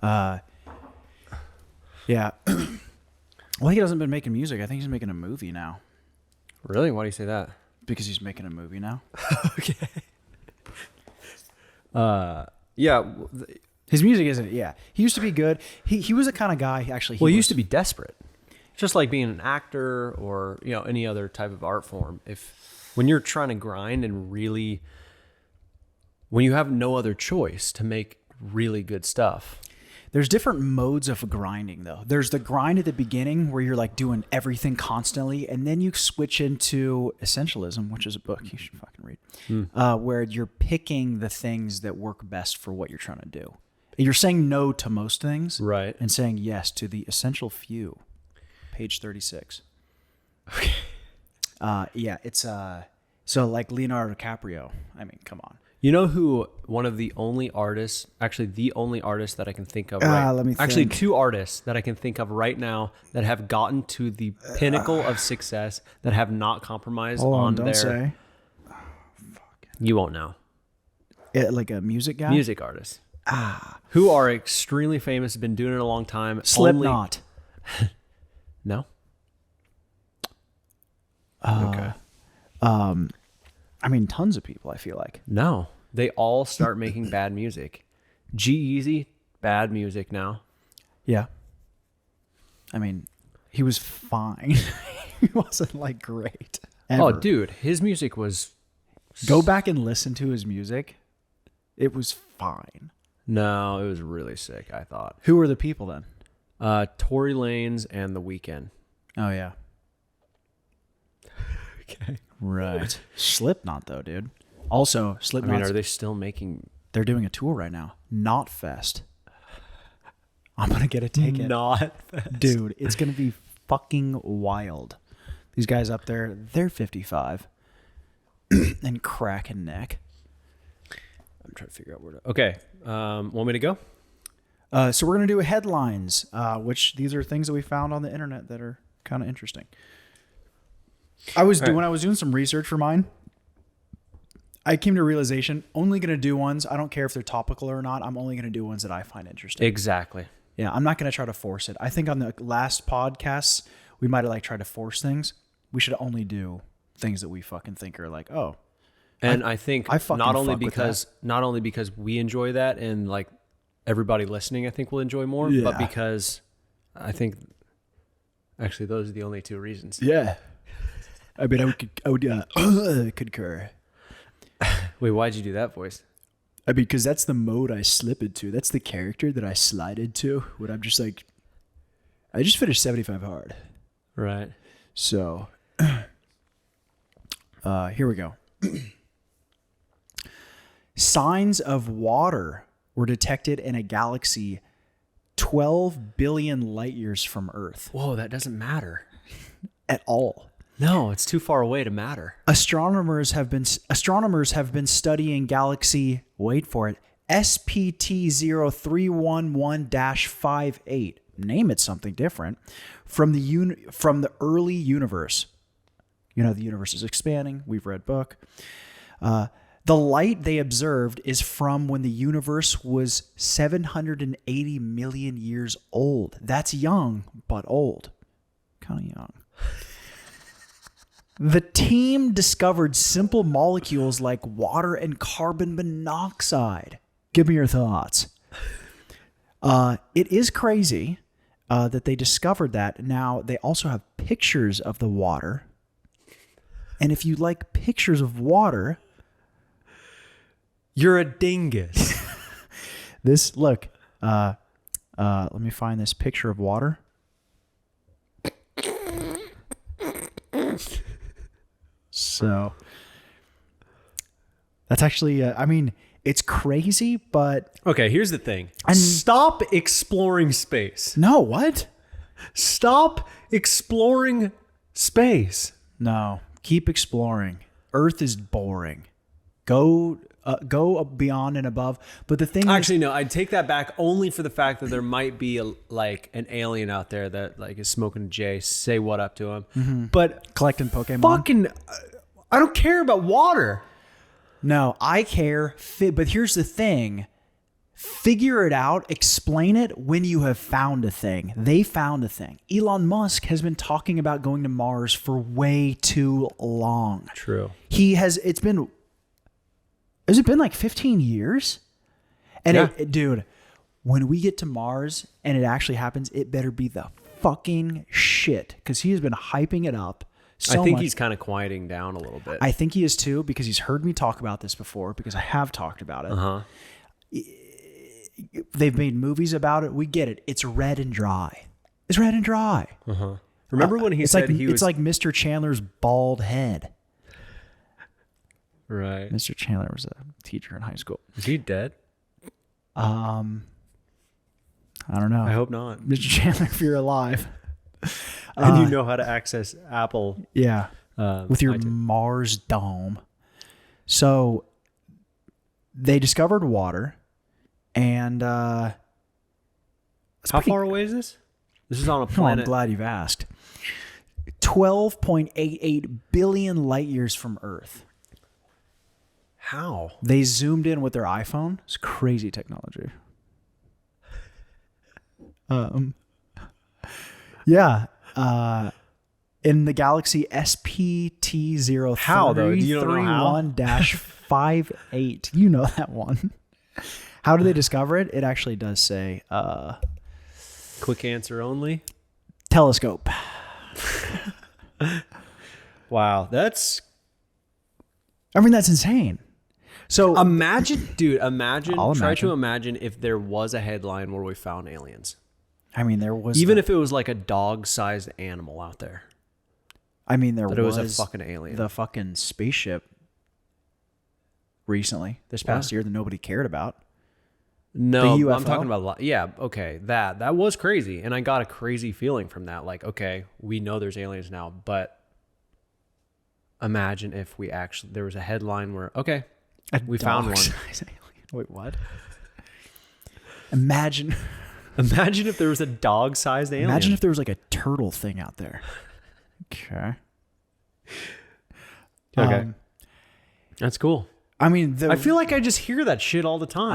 Pokemon. Yeah. Well, he hasn't been making music. I think he's making a movie now. Really? Why do you say that? Because he's making a movie now. Okay. Yeah. His music isn't. Yeah, he used to be good. He was the kind of guy. Actually, He used to be desperate, just like being an actor or any other type of art form. When you're trying to grind and really, when you have no other choice to make really good stuff. There's different modes of grinding, though. There's the grind at the beginning where you're like doing everything constantly, and then you switch into Essentialism, which is a book you should fucking read, where you're picking the things that work best for what you're trying to do. You're saying no to most things, Right. and saying yes to the essential few. Page 36. Okay. Yeah, it's so like Leonardo DiCaprio. I mean, come on. You know who one of the only artists, actually the only artist that I can think of let me actually think. 2 artists that I can think of right now that have gotten to the pinnacle of success that have not compromised Hold on, on don't their say. You won't know. Like a music guy? Music artists. Who are extremely famous, have been doing it a long time. Slipknot. No? Okay. I mean, tons of people, I feel like. No. They all start making bad music. G-Eazy, bad music now. Yeah. I mean, he was fine. He wasn't like great. Oh, Ever. dude, his music was... Go back and listen to his music. It was fine. No, it was really sick, I thought. Who were the people then? Tory Lanez and The Weeknd. Oh, yeah. Okay. Right. Slipknot, though, dude. Also, I Slipknot. mean, are they still making They're doing a tour right now. Not Fest. I'm going to get a ticket. Not fast. Dude, it's going to be fucking wild. These guys up there, they're 55 and cracking neck. I'm trying to figure out where to. Okay. Want me to go? So we're going to do headlines, which these are things that we found on the internet that are kind of interesting. When I was doing some research for mine, I came to a realization, only going to do ones. I don't care if they're topical or not. I'm only going to do ones that I find interesting. Exactly. Yeah, I'm not going to try to force it. I think on the last podcasts, we might have like tried to force things. We should only do things that we fucking think are like, oh. And I think fucking not only fuck with because we enjoy that and like everybody listening, I think will enjoy more, Yeah. but because I think actually those are the only two reasons. Yeah. I mean, I would concur. Wait, why'd you do that voice? I mean, because that's the mode I slip into. That's the character that I slide into when I'm just like, I just finished 75 hard. Right. So, here we go. Signs of water were detected in a galaxy 12 billion light years from Earth. Whoa, that doesn't matter. At all. No, it's too far away to matter. Astronomers have been studying galaxy, wait for it, SPT 0311-58. Name it something different. From the early universe. You know, the universe is expanding. We've read book. The light they observed is from when the universe was 780 million years old. That's young, but old. Kind of young. The team discovered simple molecules like water and carbon monoxide. Give me your thoughts. It is crazy that they discovered that. Now, they also have pictures of the water. And if you like pictures of water... You're a dingus. Look, let me find this picture of water. So that's actually, I mean, it's crazy, but Okay, here's the thing. And- Stop exploring space. no, what? Stop exploring space. No, keep exploring. Earth is boring. Go beyond and above. But the thing Actually, no, I'd take that back only for the fact that there might be like an alien out there that like is smoking a J. Say what up to him. Mm-hmm. But collecting Pokemon. fucking, I don't care about water. No, I care. But here's the thing. Figure it out. Explain it when you have found a thing. They found a thing. Elon Musk has been talking about going to Mars for way too long. True. Has it been like 15 years? And Yeah. dude, when we get to Mars and it actually happens, it better be the fucking shit. Because he has been hyping it up so I think much. he's kind of quieting down a little bit. I think he is too, because he's heard me talk about this before, because I have talked about it. Uh-huh. They've made movies about it. We get it. It's red and dry. It's red and dry. Uh-huh. Remember when he It's said like, he was... It's like Mr. Chandler's bald head. Right. Mr. Chandler was a teacher in high school. Is he dead? I don't know. I hope not. Mr. Chandler, if you're alive. And you know how to access Apple. Yeah. With your iTunes. Mars dome. So they discovered water, and How far away is this? This is on a oh, I'm planet. glad you've asked. 12.88 billion light years from Earth. How? They zoomed in with their iPhone. It's crazy technology. Yeah. In the galaxy SPT How, though? You don't know how? 0331-58. You know that one. How do they discover it? It actually does say Quick answer only. telescope. Wow, that's I mean, that's insane. So imagine, dude. Imagine. I'll Try imagine. to imagine if there was a headline where we found aliens. I mean, there was Even if it was like a dog-sized animal out there. I mean, there But it was was a fucking alien. the fucking spaceship recently, this past year, that nobody cared about. No, The I'm UFO? talking about, yeah, okay, that was crazy. And I got a crazy feeling from that. Like, okay, we know there's aliens now, but imagine if there was a headline where, okay, we found one. Dog-sized alien. Wait, what? Imagine Imagine if there was a dog-sized alien. if there was like a turtle thing out there. Okay. Okay. That's cool. I mean, I feel like I just hear that shit all the time.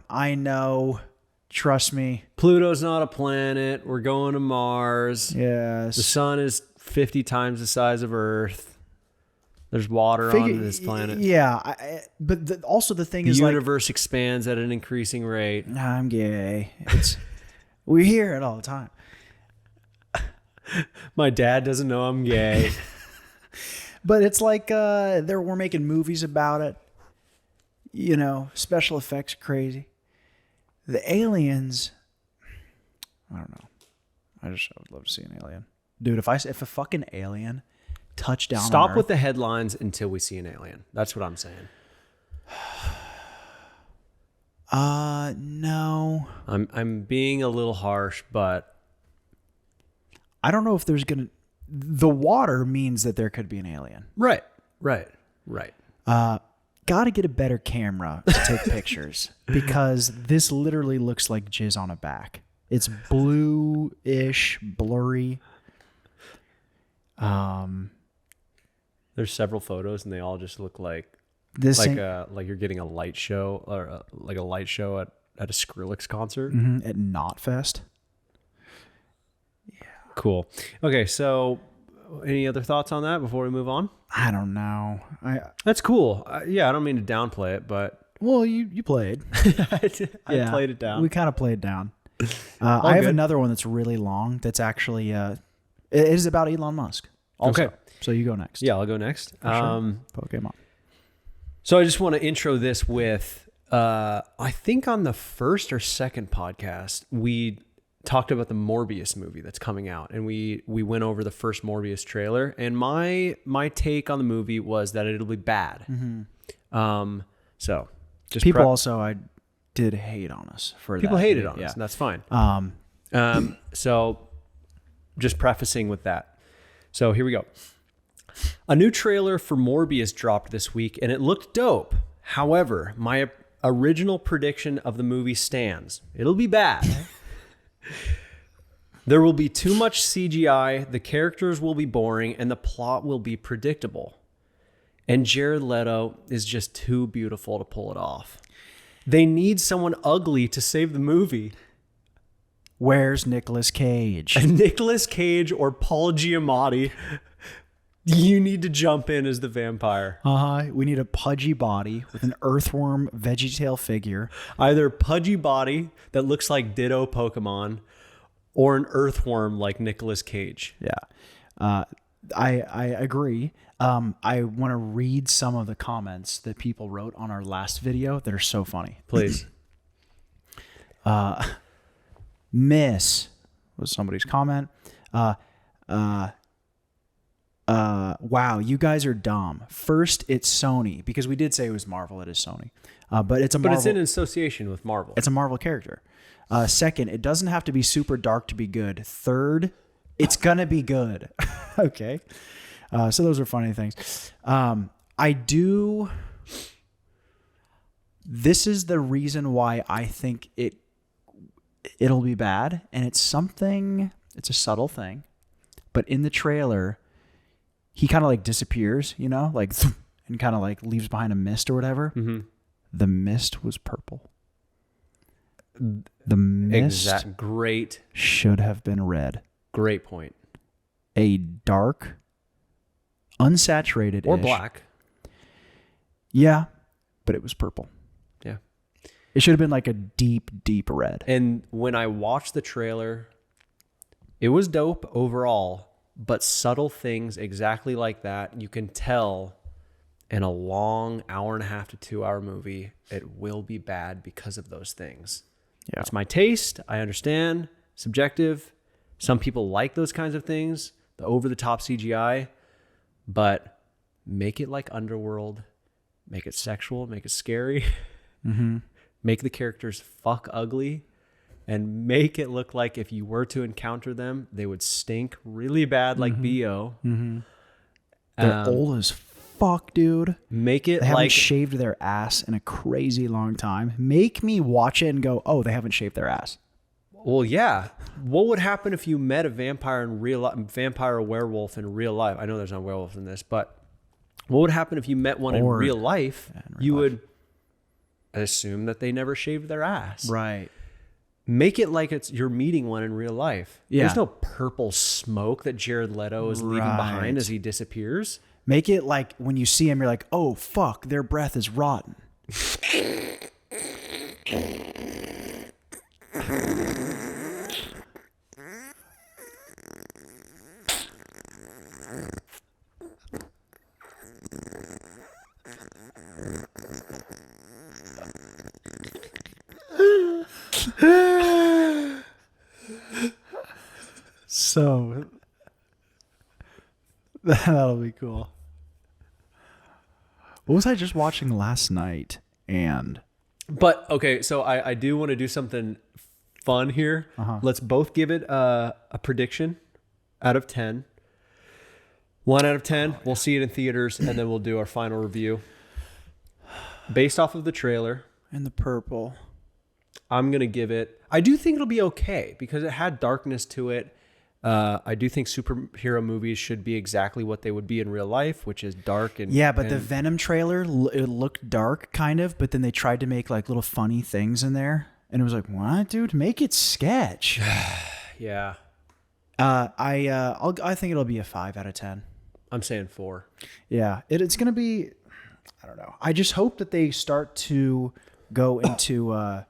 I know. Trust me. Pluto's not a planet. We're going to Mars. Yes. The sun is 50 times the size of Earth. There's water on this planet. Yeah, but also the thing The is, universe expands at an increasing rate. like, I'm gay. We hear it all the time. My dad doesn't know I'm gay. But it's like we're making movies about it. You know, special effects are crazy. The aliens, I don't know. I would love to see an alien, dude. If a fucking alien touched down, Stop on with Earth, the headlines until we see an alien. That's what I'm saying. no. I'm being a little harsh, but I don't know if there's gonna. The water means that there could be an alien. right. Got to get a better camera to take pictures because this literally looks like jizz on a back. It's blue-ish, blurry. There's several photos, and they all just look like This like thing, like you're getting a light show or like a light show at a Skrillex concert. at Knotfest. Cool. Okay, so any other thoughts on that before we move on? I don't know. That's cool. Yeah, I don't mean to downplay it, but Well, you played. I played it down. We kind of played down. I have good. another one that's really long. That's actually it is about Elon Musk. Also. Okay. So you go next. Yeah, I'll go next. Pokemon. So I just want to intro this with, I think on the first or second podcast, we talked about the Morbius movie that's coming out, and we went over the first Morbius trailer, and my take on the movie was that it'll be bad. So just People also I did hate on us for people that. hated on Yeah. us, and that's fine. So just prefacing with that. So here we go. A new trailer for Morbius dropped this week, and it looked dope. However, my original prediction of the movie stands. It'll be bad. There will be too much CGI, the characters will be boring, and the plot will be predictable. And Jared Leto is just too beautiful to pull it off. They need someone ugly to save the movie. Where's Nicolas Cage? Nicolas Cage or Paul Giamatti, you need to jump in as the vampire. We need a pudgy body with an earthworm VeggieTale figure. Either pudgy body that looks like Ditto Pokemon or an earthworm like Nicolas Cage. Yeah. I agree. I want to read some of the comments that people wrote on our last video that are so funny. Please. Miss was somebody's comment. Wow, you guys are dumb. First, it's Sony, because we did say it was Marvel. It is Sony, but it's a Marvel. But it's in association with Marvel. It's a Marvel character. Second, it doesn't have to be super dark to be good. Third, it's gonna be good. Okay, so those are funny things. This is the reason why I think it'll be bad, and it's a subtle thing, but in the trailer, he kind of like disappears, you know, like, and kind of like leaves behind a mist or whatever. Mm-hmm. The mist was purple. The mist Great should have been red. Great point. A dark, unsaturated Or black. Yeah, but it was purple. Yeah. It should have been like a deep, deep red. And when I watched the trailer, it was dope overall, but subtle things exactly like that, you can tell in a long 1.5 to 2 hour movie, it will be bad because of those things. Yeah. It's my taste. I understand. Subjective. Some people like those kinds of things, the over-the-top CGI, but make it like Underworld. make it sexual, make it scary, make the characters fuck ugly, and make it look like if you were to encounter them, they would stink really bad like BO. They're old as fuck, dude. Make it They haven't like shaved their ass in a crazy long time. Make me watch it and go, oh, they haven't shaved their ass. well, yeah. What would happen if you met a vampire in real life, vampire or werewolf in real life? I know there's no werewolves in this, but what would happen if you met one in real life? You would assume that they never shaved their ass. Right. Make it like you're meeting one in real life. Yeah. There's no purple smoke that Jared Leto is leaving behind as he disappears. Make it like when you see him, you're like, oh, fuck, their breath is rotten. So that'll be cool. What was I just watching last night? And But okay, so I do want to do something fun here. Let's both give it a prediction out of 10. 1 out of 10. We'll see it in theaters, and then we'll do our final review based off of the trailer. and the purple. I'm gonna give it. I do think it'll be okay because it had darkness to it. I do think superhero movies should be exactly what they would be in real life, which is dark and Yeah, but the Venom trailer, it looked dark kind of, but then they tried to make like little funny things in there, and it was like, what, dude? Make it sketch. yeah. I think it'll be a 5 out of 10. I'm saying 4. Yeah, it's gonna be. I don't know. I just hope that they start to go into a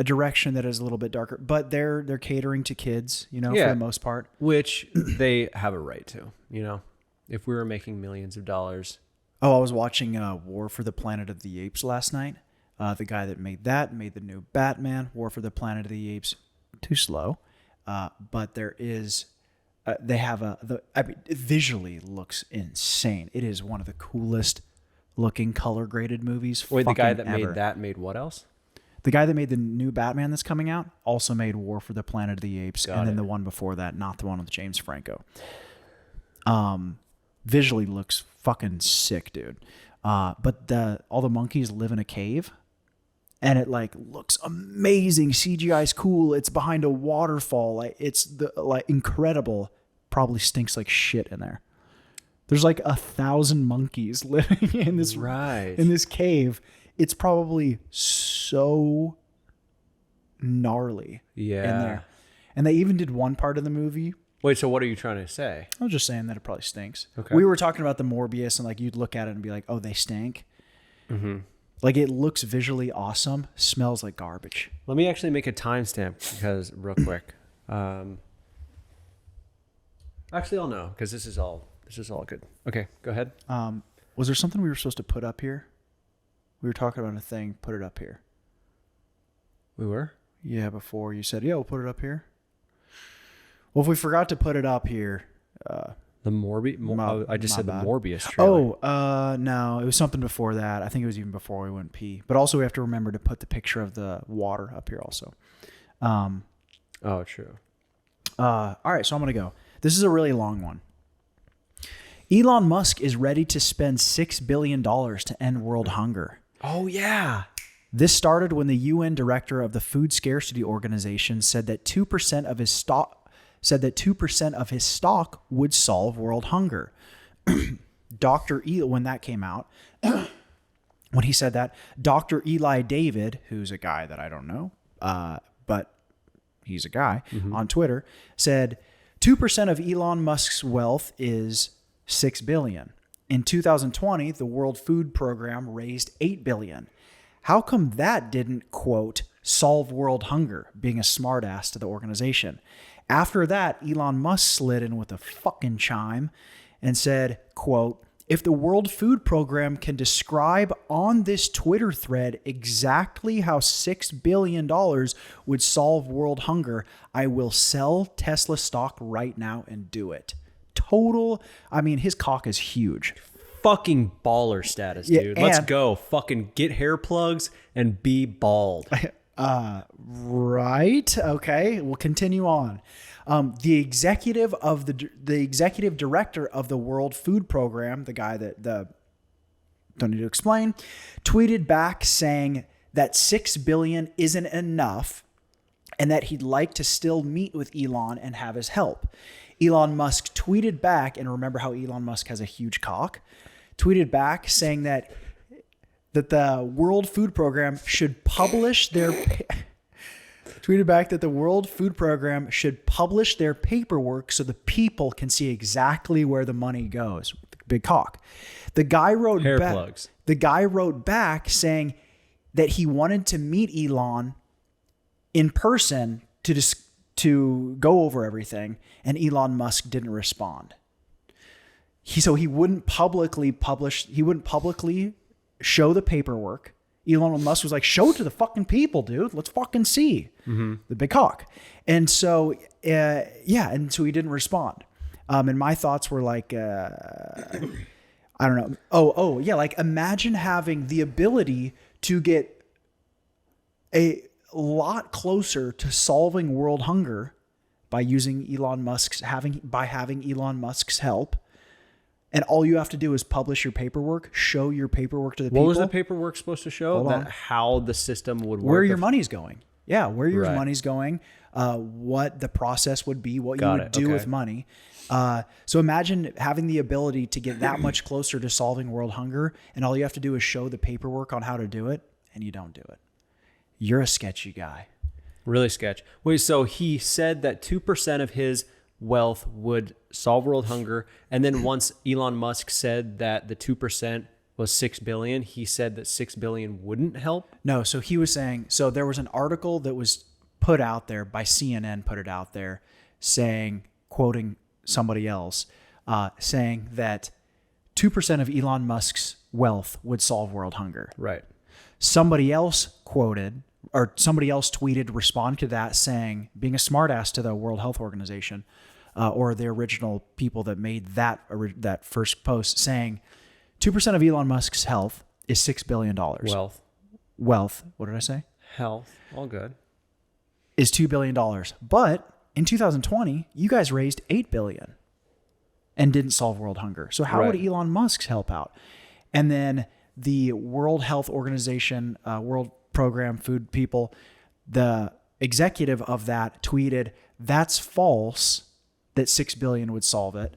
direction that is a little bit darker, but they're catering to kids, for the most part. Which they have a right to, if we were making millions of dollars. Oh, I was watching War for the Planet of the Apes last night. The guy that made the new Batman, War for the Planet of the Apes. Too slow, but there is. They have it visually looks insane. It is one of the coolest looking color graded movies. Wait, the guy that ever. made that made what else? The guy that made the new Batman that's coming out also made War for the Planet of the Apes, Got and then it. the one before that, not the one with James Franco. Visually looks fucking sick, dude. But all the monkeys live in a cave, and it like looks amazing. CGI is cool. It's behind a waterfall. It's incredible. Probably stinks like shit in there. There's like 1,000 monkeys living in this in this cave. It's probably so gnarly in there. And they even did one part of the movie. Wait, so what are you trying to say? I was just saying that it probably stinks. Okay. We were talking about the Morbius, and like you'd look at it and be like, oh, they stink. Mm-hmm. Like it looks visually awesome, smells like garbage. Let me actually make a timestamp because real quick. Actually, I'll know because this is all good. Okay, go ahead. Was there something we were supposed to put up here? We were talking about a thing. Put it up here. We were? Yeah, before you said, yeah, we'll put it up here. Well, if we forgot to put it up here. The Morbius? I just said bad. the Morbius trailer. Oh, no. It was something before that. I think it was even before we went pee. But also we have to remember to put the picture of the water up here also. Oh, true. All right, so I'm going to go. This is a really long one. Elon Musk is ready to spend $6 billion to end world hunger. Oh, yeah. This started when the UN director of the Food Scarcity Organization said that 2% of his stock would solve world hunger. Dr. Eli, when that came out, when he said that, Dr. Eli David, who's a guy that I don't know, but he's a guy on Twitter, said 2% of Elon Musk's wealth is $6 billion. In 2020, the World Food Program raised $8 billion. How come that didn't, quote, solve world hunger, being a smartass to the organization? After that, Elon Musk slid in with a fucking chime and said, quote, if the World Food Program can describe on this Twitter thread exactly how $6 billion would solve world hunger, I will sell Tesla stock right now and do it. His cock is huge. fucking baller status, Yeah, dude. Let's and- go. Fucking get hair plugs and be bald. Right. Okay. We'll continue on. The executive director of the World Food Program, the guy that don't need to explain, tweeted back saying that $6 billion isn't enough and that he'd like to still meet with Elon and have his help. Elon Musk tweeted back, and remember how Elon Musk has a huge cock, tweeted back saying that the World Food Program should publish their tweeted back that the World Food Program should publish their paperwork so the people can see exactly where the money goes. Big cock. The guy wrote Hair back. plugs. The guy wrote back saying that he wanted to meet Elon in person to go over everything, and Elon Musk didn't respond. He wouldn't publicly publish. He wouldn't publicly show the paperwork. Elon Musk was like, show it to the fucking people, dude. Let's fucking see the big cock. And so, and so he didn't respond. And my thoughts were like, I don't know. Oh, yeah. Like imagine having the ability to get a lot closer to solving world hunger by using having Elon Musk's help. And all you have to do is publish your paperwork, show your paperwork to the people. What was the paperwork supposed to show? Hold on. That how the system would work. Where your money's going. Yeah, where your Right. money's going, what the process would be, what you Got would it, do okay. with money. So imagine having the ability to get that much closer to solving world hunger, and all you have to do is show the paperwork on how to do it, and you don't do it. You're a sketchy guy. Really sketch. Wait, so he said that 2% of his wealth would solve world hunger, and then once Elon Musk said that the 2% was 6 billion, he said that 6 billion wouldn't help. No, so he was saying, so there was an article that was put out there by CNN, put it out there, saying, quoting somebody else, saying that 2% of Elon Musk's wealth would solve world hunger. Right. Somebody else tweeted, respond to that saying, being a smartass to the World Health Organization, or the original people that made that first post, saying 2% of Elon Musk's health is $6 billion. Wealth. What did I say? Health. All good. Is $2 billion. But in 2020, you guys raised $8 billion and didn't solve world hunger. So how would Right. Elon Musk help out? And then the World Health Organization, World Program, food people, the executive of that tweeted, that's false, that 6 billion would solve it.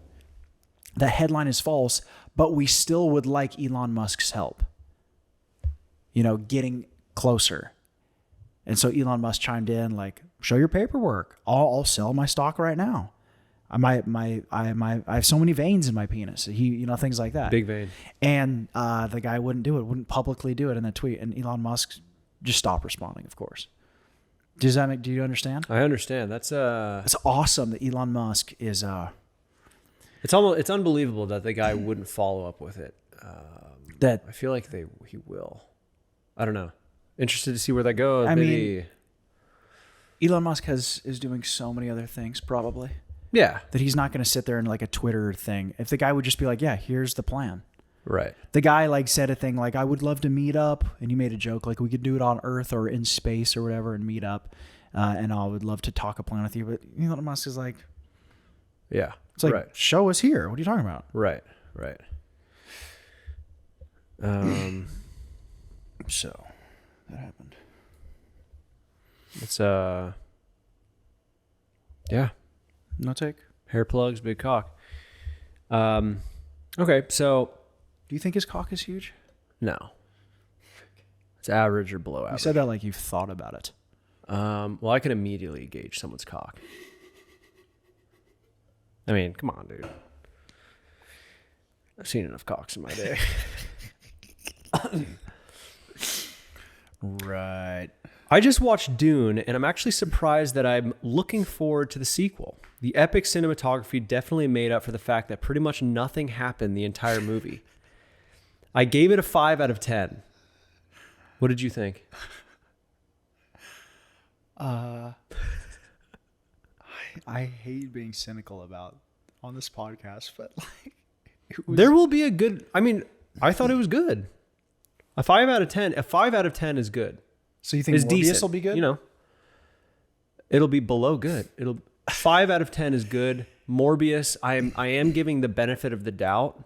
The headline is false, but we still would like Elon Musk's help. Getting closer. And so Elon Musk chimed in like, show your paperwork. I'll sell my stock right now. I have so many veins in my penis. Things like that. Big vein. And the guy wouldn't do it, wouldn't publicly do it in the tweet. And Elon Musk just stopped responding, of course. Do you understand? I understand. That's It's awesome that Elon Musk is it's unbelievable that the guy wouldn't follow up with it. that I feel like he will. I don't know. Interested to see where that goes. I Maybe. Elon Musk is doing so many other things probably Yeah. that he's not going to sit there and like a Twitter thing. If the guy would just be like, yeah, here's the plan. Right. The guy like said a thing like, I would love to meet up, and he made a joke like we could do it on Earth or in space or whatever and meet up, and I would love to talk a plan with you. But Elon Musk is like, Yeah. it's like, right. show us here. What are you talking about? Right. Right. So that happened. It's yeah. No take. Hair plugs, big cock. Okay, so Do you think his cock is huge? no. It's average or below You average. said that like you've thought about it. Well, I can immediately gauge someone's cock. I mean, come on, dude. I've seen enough cocks in my day. Right. I just watched Dune, and I'm actually surprised that I'm looking forward to the sequel. The epic cinematography definitely made up for the fact that pretty much nothing happened the entire movie. I gave it a 5 out of 10. What did you think? I hate being cynical about on this podcast, but like There will be a good. I mean, I thought it was good. A 5 out of 10. A 5 out of 10 is good. So you think It's Morbius decent. will be good? You know, it'll be below good. It'll 5 out of 10 is good. Morbius, I am giving the benefit of the doubt.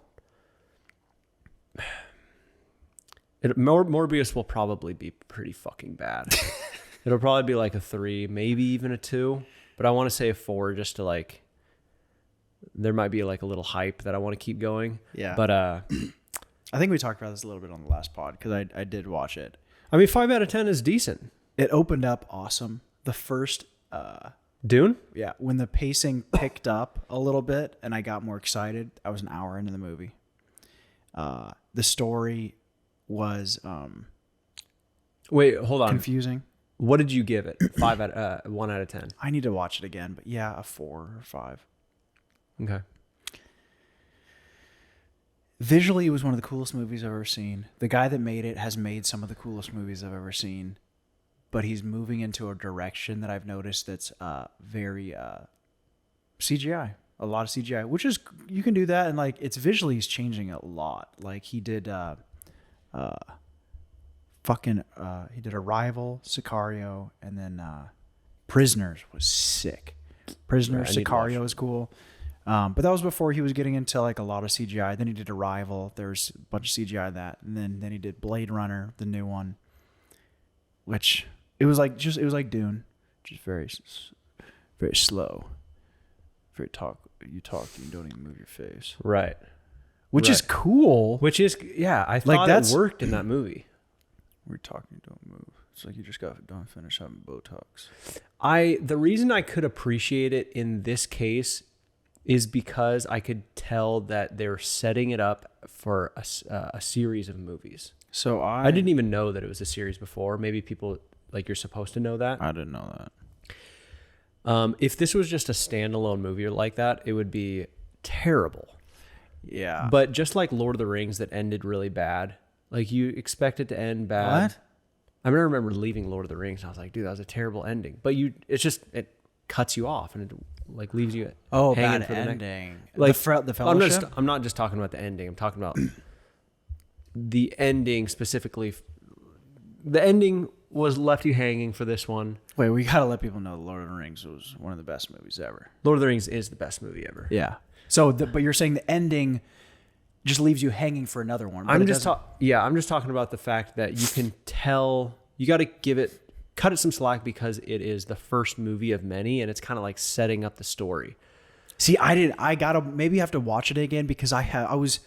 Morbius will probably be pretty fucking bad. It'll probably be like a 3, maybe even a 2. But I want to say a 4 just to like. There might be like a little hype that I want to keep going. Yeah. But I think we talked about this a little bit on the last pod because I did watch it. I mean, 5 out of 10 is decent. It opened up awesome. The first, Dune? when the pacing picked up a little bit and I got more excited, I was an hour into the movie. The story was Wait, hold on. confusing. What did you give it? 1 out of 10. I need to watch it again, but yeah, a 4 or 5. Okay. Visually, it was one of the coolest movies I've ever seen. The guy that made it has made some of the coolest movies I've ever seen, but he's moving into a direction that I've noticed that's very CGI. A lot of CGI, which is, you can do that, and like it's visually he's changing a lot. Like he did he did Arrival, Sicario, and then Prisoners was sick. Prisoners, Yeah, I need to watch Sicario is cool. But that was before he was getting into like a lot of CGI. Then he did Arrival. There's a bunch of CGI in that, and then he did Blade Runner, the new one, which it was like Dune, just very slow, very you don't even move your face, Right. which is cool. Which is, yeah, I Like, thought that's- it worked in that movie. We're talking, don't move. It's like you just got done finish having Botox. The reason I could appreciate it in this case is because I could tell that they're setting it up for a series of movies. So I didn't even know that it was a series before. Maybe people, like, you're supposed to know that. I didn't know that. If this was just a standalone movie like that, it would be terrible. Yeah, But just like Lord of the Rings that ended really bad, like you expect it to end bad. What? I remember leaving Lord of the Rings and I was like, dude, that was a terrible ending. But it cuts you off and it like leaves you hanging bad for the next. ending. Like the Fellowship. I'm not just talking about the ending. I'm talking about the ending specifically. The ending was left you hanging for this one. Wait, we gotta let people know Lord of the Rings was one of the best movies ever. Lord of the Rings is the best movie ever. Yeah. So, but you're saying the ending just leaves you hanging for another one. But I'm just talking about the fact that you can tell you got to cut it some slack because it is the first movie of many, and it's kind of like setting up the story. See, I gotta maybe have to watch it again because I was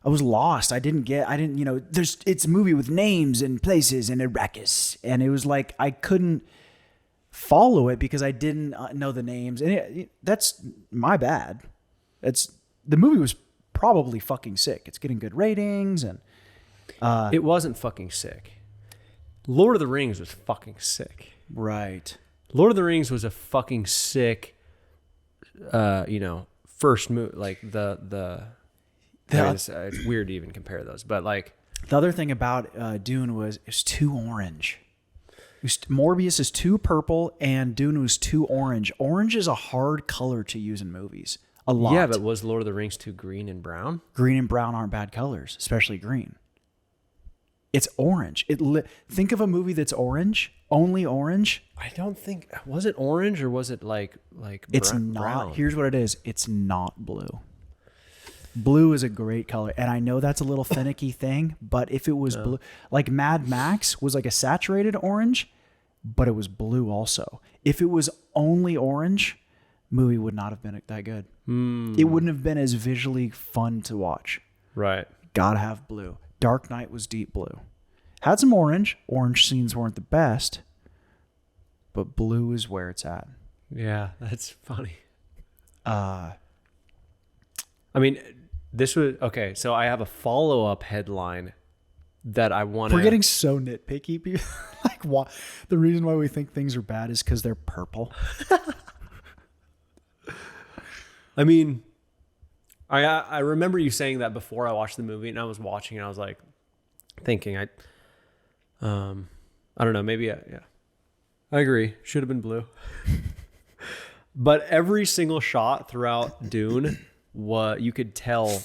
lost. I didn't it's a movie with names and places and Arrakis, and it was like I couldn't follow it because I didn't know the names, and that's my bad. The movie was probably fucking sick. It's getting good ratings, and It wasn't fucking sick. Lord of the Rings was fucking sick. right. Lord of the Rings was a fucking sick, first movie. Like it's weird to even compare those, but like The other thing about Dune was it's too orange. Morbius is too purple, and Dune was too orange. Orange is a hard color to use in movies. A lot. yeah, but was Lord of the Rings too green and brown? Green and brown aren't bad colors, especially green. It's orange. Think of a movie that's orange, only orange. I don't think was it orange or was it like It's not. brown? Here's what it is. It's not blue. Blue is a great color, and I know that's a little finicky thing, but if it was blue, like Mad Max was like a saturated orange, but it was blue also. If it was only orange, movie would not have been that good. It wouldn't have been as visually fun to watch. Right. Gotta have blue. Dark Knight was deep blue. Had some orange. Orange scenes weren't the best, but blue is where it's at. Yeah, that's funny. I mean, this was okay. So I have a follow-up headline that I want. We're getting so nitpicky. People. Like, why? The reason why we think things are bad is because they're purple. I mean, I remember you saying that before I watched the movie, and I was watching, and I was like, thinking, I don't know, maybe, yeah, I agree, should have been blue. But every single shot throughout Dune, you could tell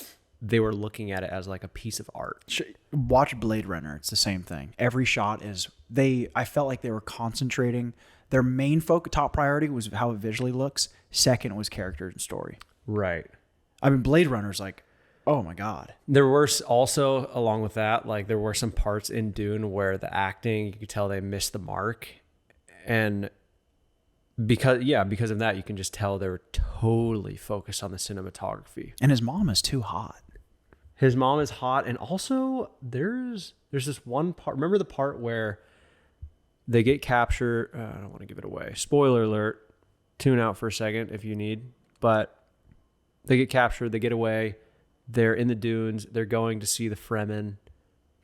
they were looking at it as like a piece of art. Watch Blade Runner. It's the same thing. Every shot is I felt like they were concentrating. Their main top priority was how it visually looks. Second was character and story. Right. I mean, Blade Runner's like, oh my God. There were also, along with that, like there were some parts in Dune where the acting, you could tell they missed the mark. And because of that, you can just tell they were totally focused on the cinematography. And his mom is too hot. His mom is hot. And also there's this one part. Remember the part where they get captured? I don't want to give it away. Spoiler alert. Tune out for a second if you need. But they get captured. They get away. They're in the dunes. They're going to see the Fremen.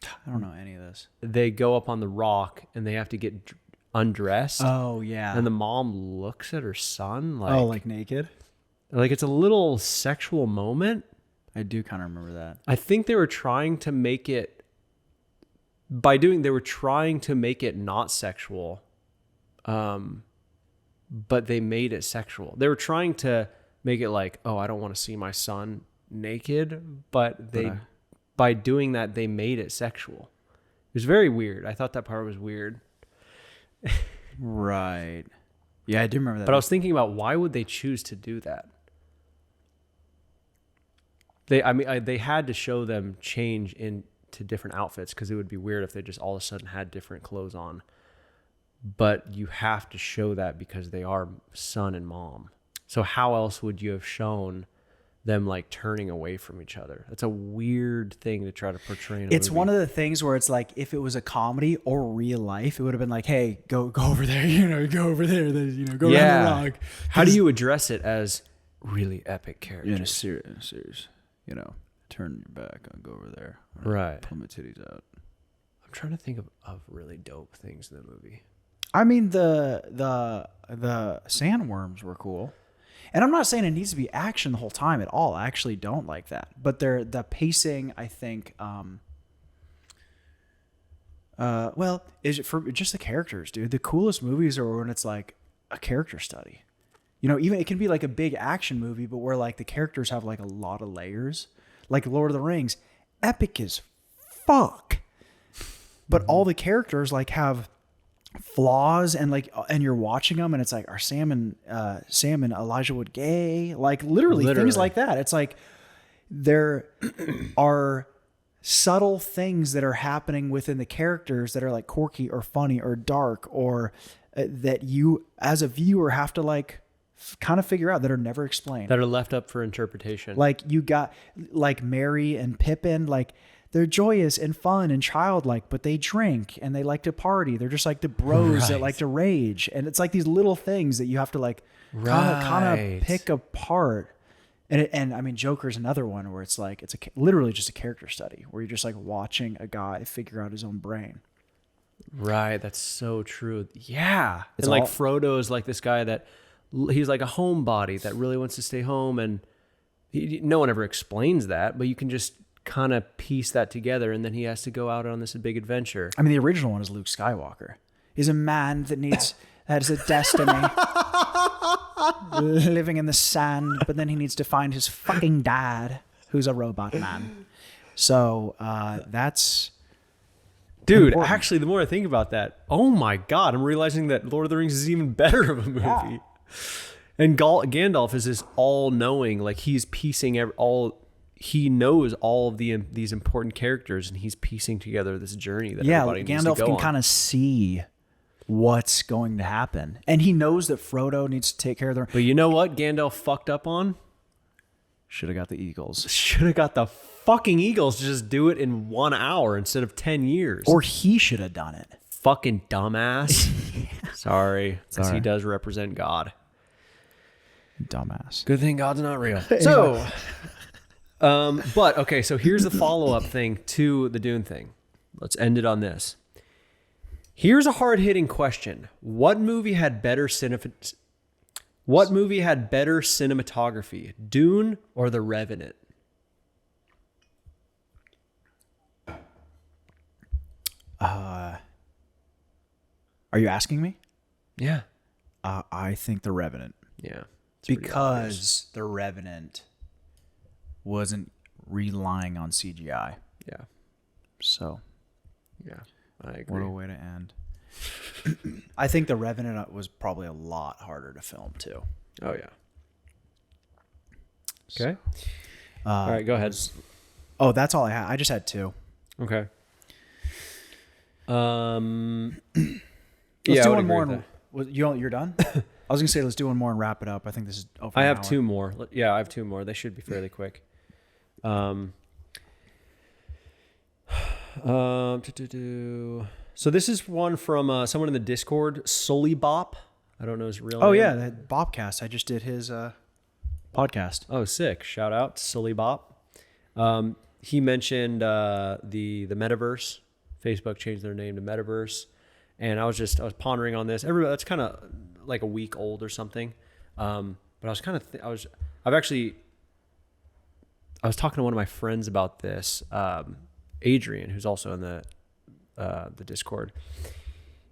I don't know any of this. They go up on the rock and they have to get undressed. Oh, yeah. And the mom looks at her son like naked? Like it's a little sexual moment. I do kind of remember that. I think they were trying to make it they were trying to make it not sexual. But they made it sexual. They were trying to make it like, oh, I don't want to see my son naked, but by doing that, they made it sexual. It was very weird. I thought that part was weird. Right. Yeah, I do remember that. But I was thinking about why would they choose to do that? They had to show them change into different outfits because it would be weird if they just all of a sudden had different clothes on. But you have to show that because they are son and mom. So how else would you have shown them like turning away from each other? That's a weird thing to try to portray in a It's movie. one of the things where it's like, if it was a comedy or real life, it would have been like, hey, go over there, go over there, go around the rock. How do you address it as really epic characters? Serious, turn your back, I'll go over there. Right. Pull my titties out. I'm trying to think of really dope things in the movie. I mean, the sandworms were cool. And I'm not saying it needs to be action the whole time at all. I actually don't like that. But the pacing, I think, is it for just the characters, dude. The coolest movies are when it's like a character study. Even it can be like a big action movie, but where like the characters have like a lot of layers. Like Lord of the Rings, epic as fuck. But all the characters like have flaws and you're watching them and it's like, are Sam and Elijah Wood gay? Like literally things like that. It's like there are subtle things that are happening within the characters that are like quirky or funny or dark or that you as a viewer have to like kind of figure out, that are never explained, that are left up for interpretation. Like you got like Merry and Pippin, like they're joyous and fun and childlike, but they drink and they like to party. They're just like the bros that like to rage. And it's like these little things that you have to like kind of pick apart. And I mean, Joker's another one where it's like, it's literally just a character study where you're just like watching a guy figure out his own brain. Right. That's so true. Yeah. And like Frodo is like this guy that he's like a homebody that really wants to stay home. And no one ever explains that, but you can just kind of piece that together, and then he has to go out on this big adventure. I mean, the original one is Luke Skywalker. He's a man that has a destiny, living in the sand, but then he needs to find his fucking dad, who's a robot man. So that's... Dude, important. Actually, the more I think about that, oh my God, I'm realizing that Lord of the Rings is even better of a movie. Yeah. And Gandalf is this all-knowing, like he's piecing he knows all of these important characters, and he's piecing together this journey that everybody needs to go on. Gandalf can kind of see what's going to happen, and he knows that Frodo needs to take care of them. But you know what Gandalf fucked up on? Should have got the Eagles. Should have got the fucking Eagles to just do it in 1 hour instead of 10 years. Or he should have done it. Fucking dumbass. Sorry, because he does represent God. Dumbass. Good thing God's not real. So... but okay, so here's the follow-up thing to the Dune thing. Let's end it on this. Here's a hard-hitting question. What movie had better cinematography, Dune or The Revenant? Are you asking me? Yeah. I think The Revenant. Yeah. Because The Revenant wasn't relying on CGI. Yeah. So, Yeah. I agree. what a way to end. I think The Revenant was probably a lot harder to film too. Oh yeah. Okay. All right, go ahead. Oh, that's all I had. I just had 2. Okay. Let's I do would one more. agree And, with you're done? I was gonna say let's do one more and wrap it up. I think this is over. I an have hour. 2 more. Yeah, I have 2 more. They should be fairly quick. So this is one from someone in the Discord, Sully Bop. I don't know his real name. Oh yeah, that Bobcast. I just did his podcast. Oh, sick. Shout out to Sully Bop. He mentioned the metaverse. Facebook changed their name to Metaverse. And I was pondering on this. That's kind of like a week old or something. But I was kind of, I was talking to one of my friends about this, Adrian, who's also in the Discord,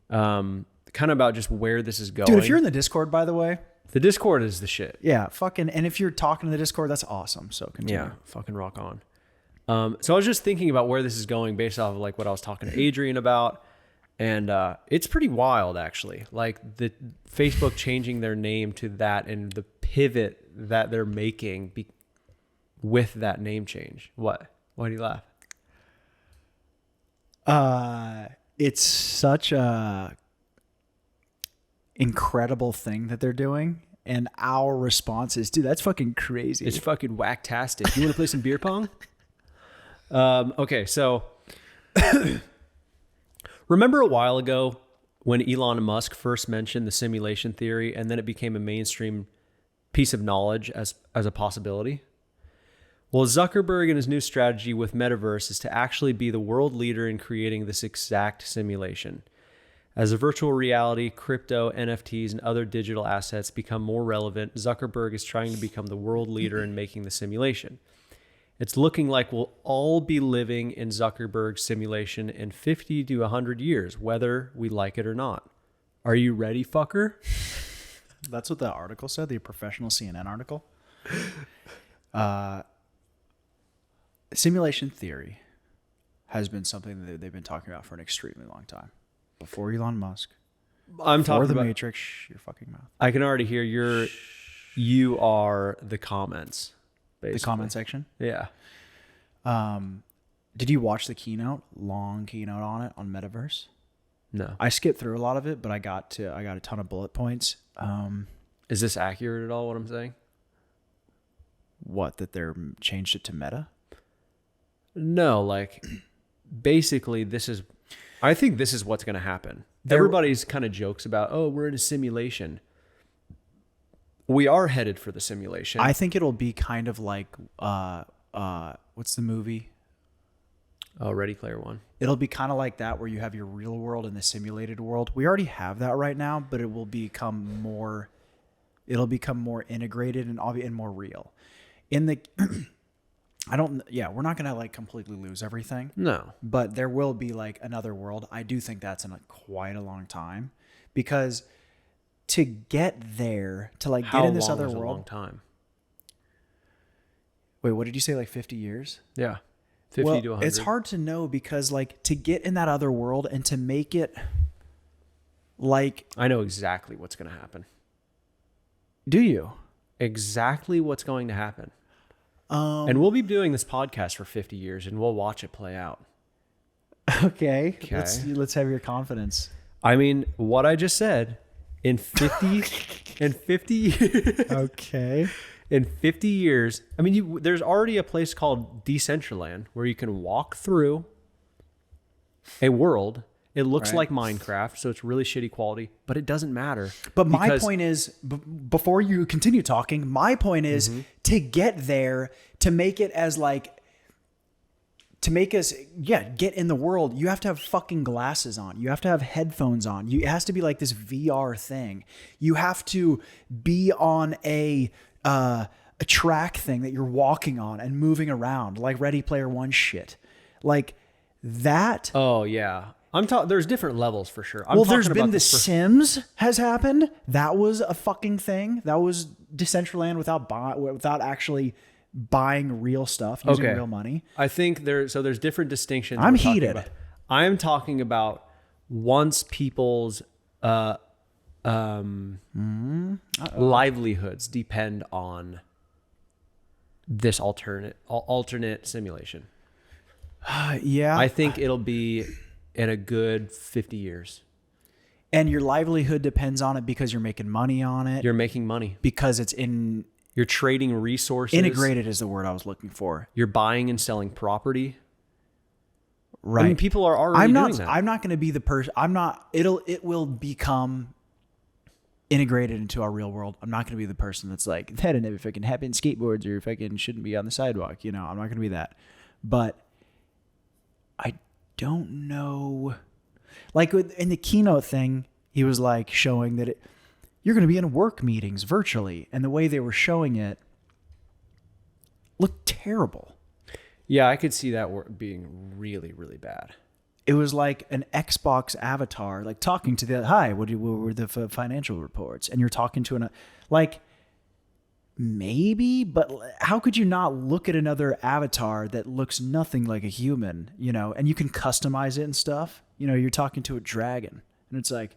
kind of about just where this is going. Dude, if you're in the Discord, by the way, the Discord is the shit. yeah, fucking. And if you're talking to the Discord, that's awesome. So continue. Yeah, fucking rock on. So I was just thinking about where this is going based off of like what I was talking to Adrian about. And it's pretty wild, actually. Like the Facebook changing their name to that and the pivot that they're making with that name change. What? Why do you laugh? It's such a incredible thing that they're doing, and our response is, dude, that's fucking crazy. It's fucking whacktastic. You want to play some beer pong? Okay, so remember a while ago when Elon Musk first mentioned the simulation theory, and then it became a mainstream piece of knowledge as a possibility? Well, Zuckerberg and his new strategy with Metaverse is to actually be the world leader in creating this exact simulation. As the virtual reality, crypto, NFTs, and other digital assets become more relevant, Zuckerberg is trying to become the world leader in making the simulation. It's looking like we'll all be living in Zuckerberg's simulation in 50 to 100 years, whether we like it or not. Are you ready, fucker? That's what the article said, the professional CNN article. Simulation theory has been something that they've been talking about for an extremely long time. Before Elon Musk. I'm Before talking the about Matrix. Shh, your fucking mouth. I can already hear you are the comments. Basically. The comment section. Yeah. Did you watch the keynote? Long keynote on it on Metaverse. No. I skipped through a lot of it, but I got a ton of bullet points. Is this accurate at all, what I'm saying? What, that they're changed it to Meta? No, like basically I think this is what's going to happen. Everybody's kind of jokes about, oh, we're in a simulation. We are headed for the simulation. I think it'll be kind of like, what's the movie? Oh, Ready Player One. It'll be kind of like that, where you have your real world and the simulated world. We already have that right now, but it will become more. It'll become more integrated and more real. In the, we're not gonna like completely lose everything. No, but there will be like another world. I do think that's in quite a long time, because to get there, to like get in this other world. A long time. Wait, what did you say? Like 50 years? Yeah. 50 to 100. It's hard to know, because like to get in that other world and to make it like. I know exactly what's going to happen. Do you? Exactly what's going to happen. And we'll be doing this podcast for 50 years and we'll watch it play out. Okay. Let's have your confidence. I mean, what I just said, in 50 years. Okay. In 50 years, I mean, there's already a place called Decentraland where you can walk through a world. It looks like Minecraft, so it's really shitty quality, but it doesn't matter. But my point is, before you continue talking, my point is to get there, to make it as like, to make us, get in the world, you have to have fucking glasses on. You have to have headphones on. It has to be like this VR thing. You have to be on a track thing that you're walking on and moving around, like Ready Player One shit. Like that. Oh, yeah. There's different levels for sure. There's been The Sims has happened. That was a fucking thing. That was Decentraland without actually buying real stuff using real money. I think there's different distinctions. I'm heated. I'm talking about once people's livelihoods depend on this alternate simulation. Yeah. I think it'll be in a good 50 years. And your livelihood depends on it because you're making money on it. You're making money. Because it's You're trading resources. integrated is the word I was looking for. You're buying and selling property. Right. I mean, people are already doing that. I'm not going to be the person. It will become integrated into our real world. I'm not going to be the person that's like, that never fucking happened. Skateboards or fucking shouldn't be on the sidewalk. You know, I'm not going to be that. But I don't know. Like in the keynote thing, he was like showing that you're going to be in work meetings virtually. And the way they were showing it looked terrible. Yeah, I could see that being really, really bad. It was like an Xbox avatar, like talking to hi, what were the financial reports? And you're talking to like, maybe, but how could you not look at another avatar that looks nothing like a human, you know, and you can customize it and stuff? You know, you're talking to a dragon and it's like,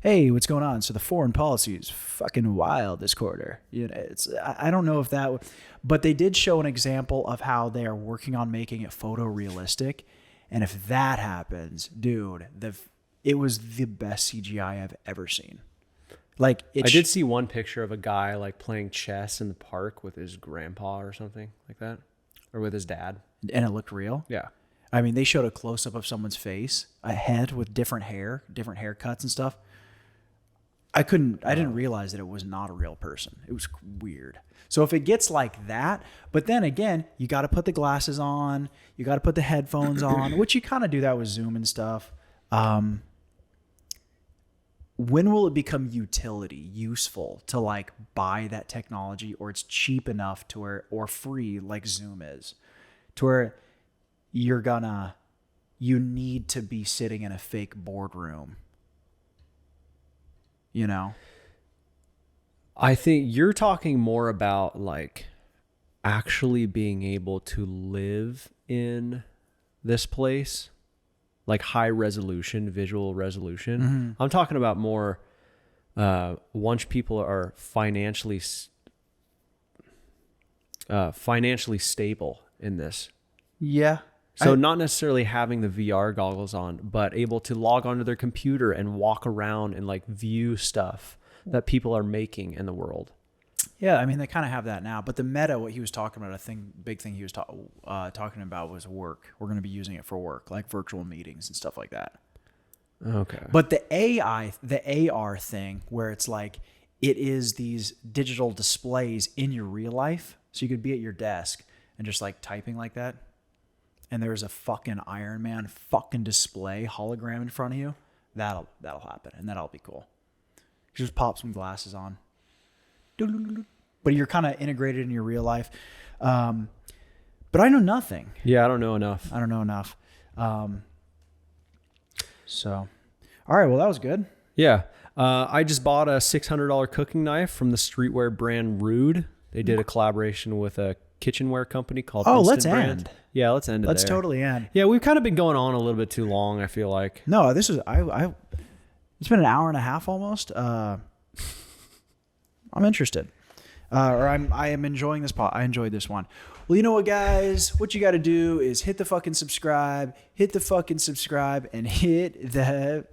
hey, what's going on? So the foreign policy is fucking wild this quarter. You know, I don't know if that, but they did show an example of how they are working on making it photorealistic. And if that happens, dude, it was the best CGI I've ever seen. Like I did see one picture of a guy like playing chess in the park with his grandpa or something like that, or with his dad. And it looked real. Yeah. I mean, they showed a close up of someone's face, a head with different haircuts and stuff. I didn't realize that it was not a real person. It was weird. So if it gets like that, but then again, you got to put the glasses on, you got to put the headphones on, which you kind of do that with Zoom and stuff. When will it become useful to like buy that technology, or it's cheap enough to where, or free like Zoom is, to where you need to be sitting in a fake boardroom? You know, I think you're talking more about like actually being able to live in this place, like high resolution, visual resolution. Mm-hmm. I'm talking about more once people are financially stable in this. Yeah. So not necessarily having the VR goggles on, but able to log onto their computer and walk around and like view stuff that people are making in the world. Yeah, I mean, they kind of have that now. But the meta, what he was talking about, big thing he was talking about was work. We're going to be using it for work, like virtual meetings and stuff like that. Okay. But the AR thing, where it's like it is these digital displays in your real life. So you could be at your desk and just like typing like that. And there's a fucking Iron Man fucking display hologram in front of you. That'll happen, and that'll be cool. You just pop some glasses on. But you're kind of integrated in your real life. But I know nothing. Yeah, I don't know enough. So, all right, well, that was good. Yeah. I just bought a $600 cooking knife from the streetwear brand Rude. They did a collaboration with a kitchenware company called Instant let's Brand. end. Yeah, let's end it Let's there. totally end. Yeah, we've kind of been going on a little bit too long, I feel like. No, this is it's been an hour and a half almost. I'm interested. I am enjoying this pod. I enjoyed this one. Well, you know what, guys? What you got to do is hit the fucking subscribe, and hit the,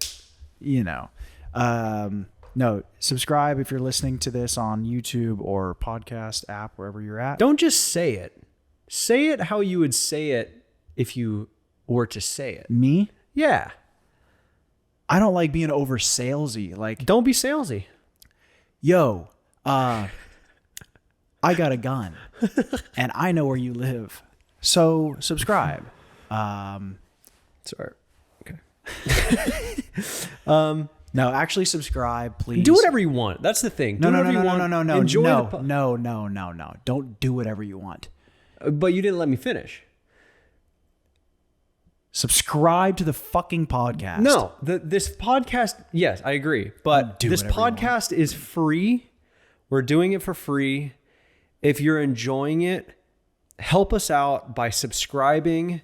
no, subscribe if you're listening to this on YouTube or podcast app, wherever you're at. Don't just say it. Say it how you would say it if you were to say it. Me? Yeah. I don't like being over salesy. Like, don't be salesy. Yo, I got a gun and I know where you live. So subscribe. Sorry. Okay. No, actually subscribe, please. Do whatever you want. That's the thing. No. Enjoy No. Don't do whatever you want. But you didn't let me finish. Subscribe to the fucking podcast. No, this podcast, yes, I agree. But this podcast is free. We're doing it for free. If you're enjoying it, help us out by subscribing.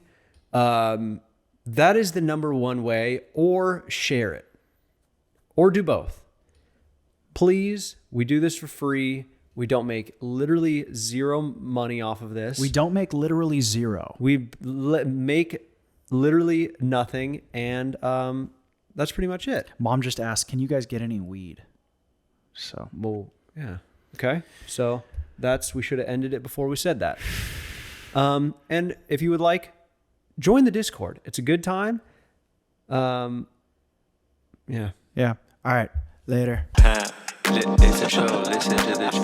That is the number one way, or share it, or do both. Please, we do this for free. We don't make literally zero money off of this. We don't make literally zero. We make literally nothing, and that's pretty much it. Mom just asked, "Can you guys get any weed?" So, Well, yeah. Okay. So we should have ended it before we said that. And if you would like, join the Discord. It's a good time. Yeah. yeah. All right. Later. It's a show. Listen to the show.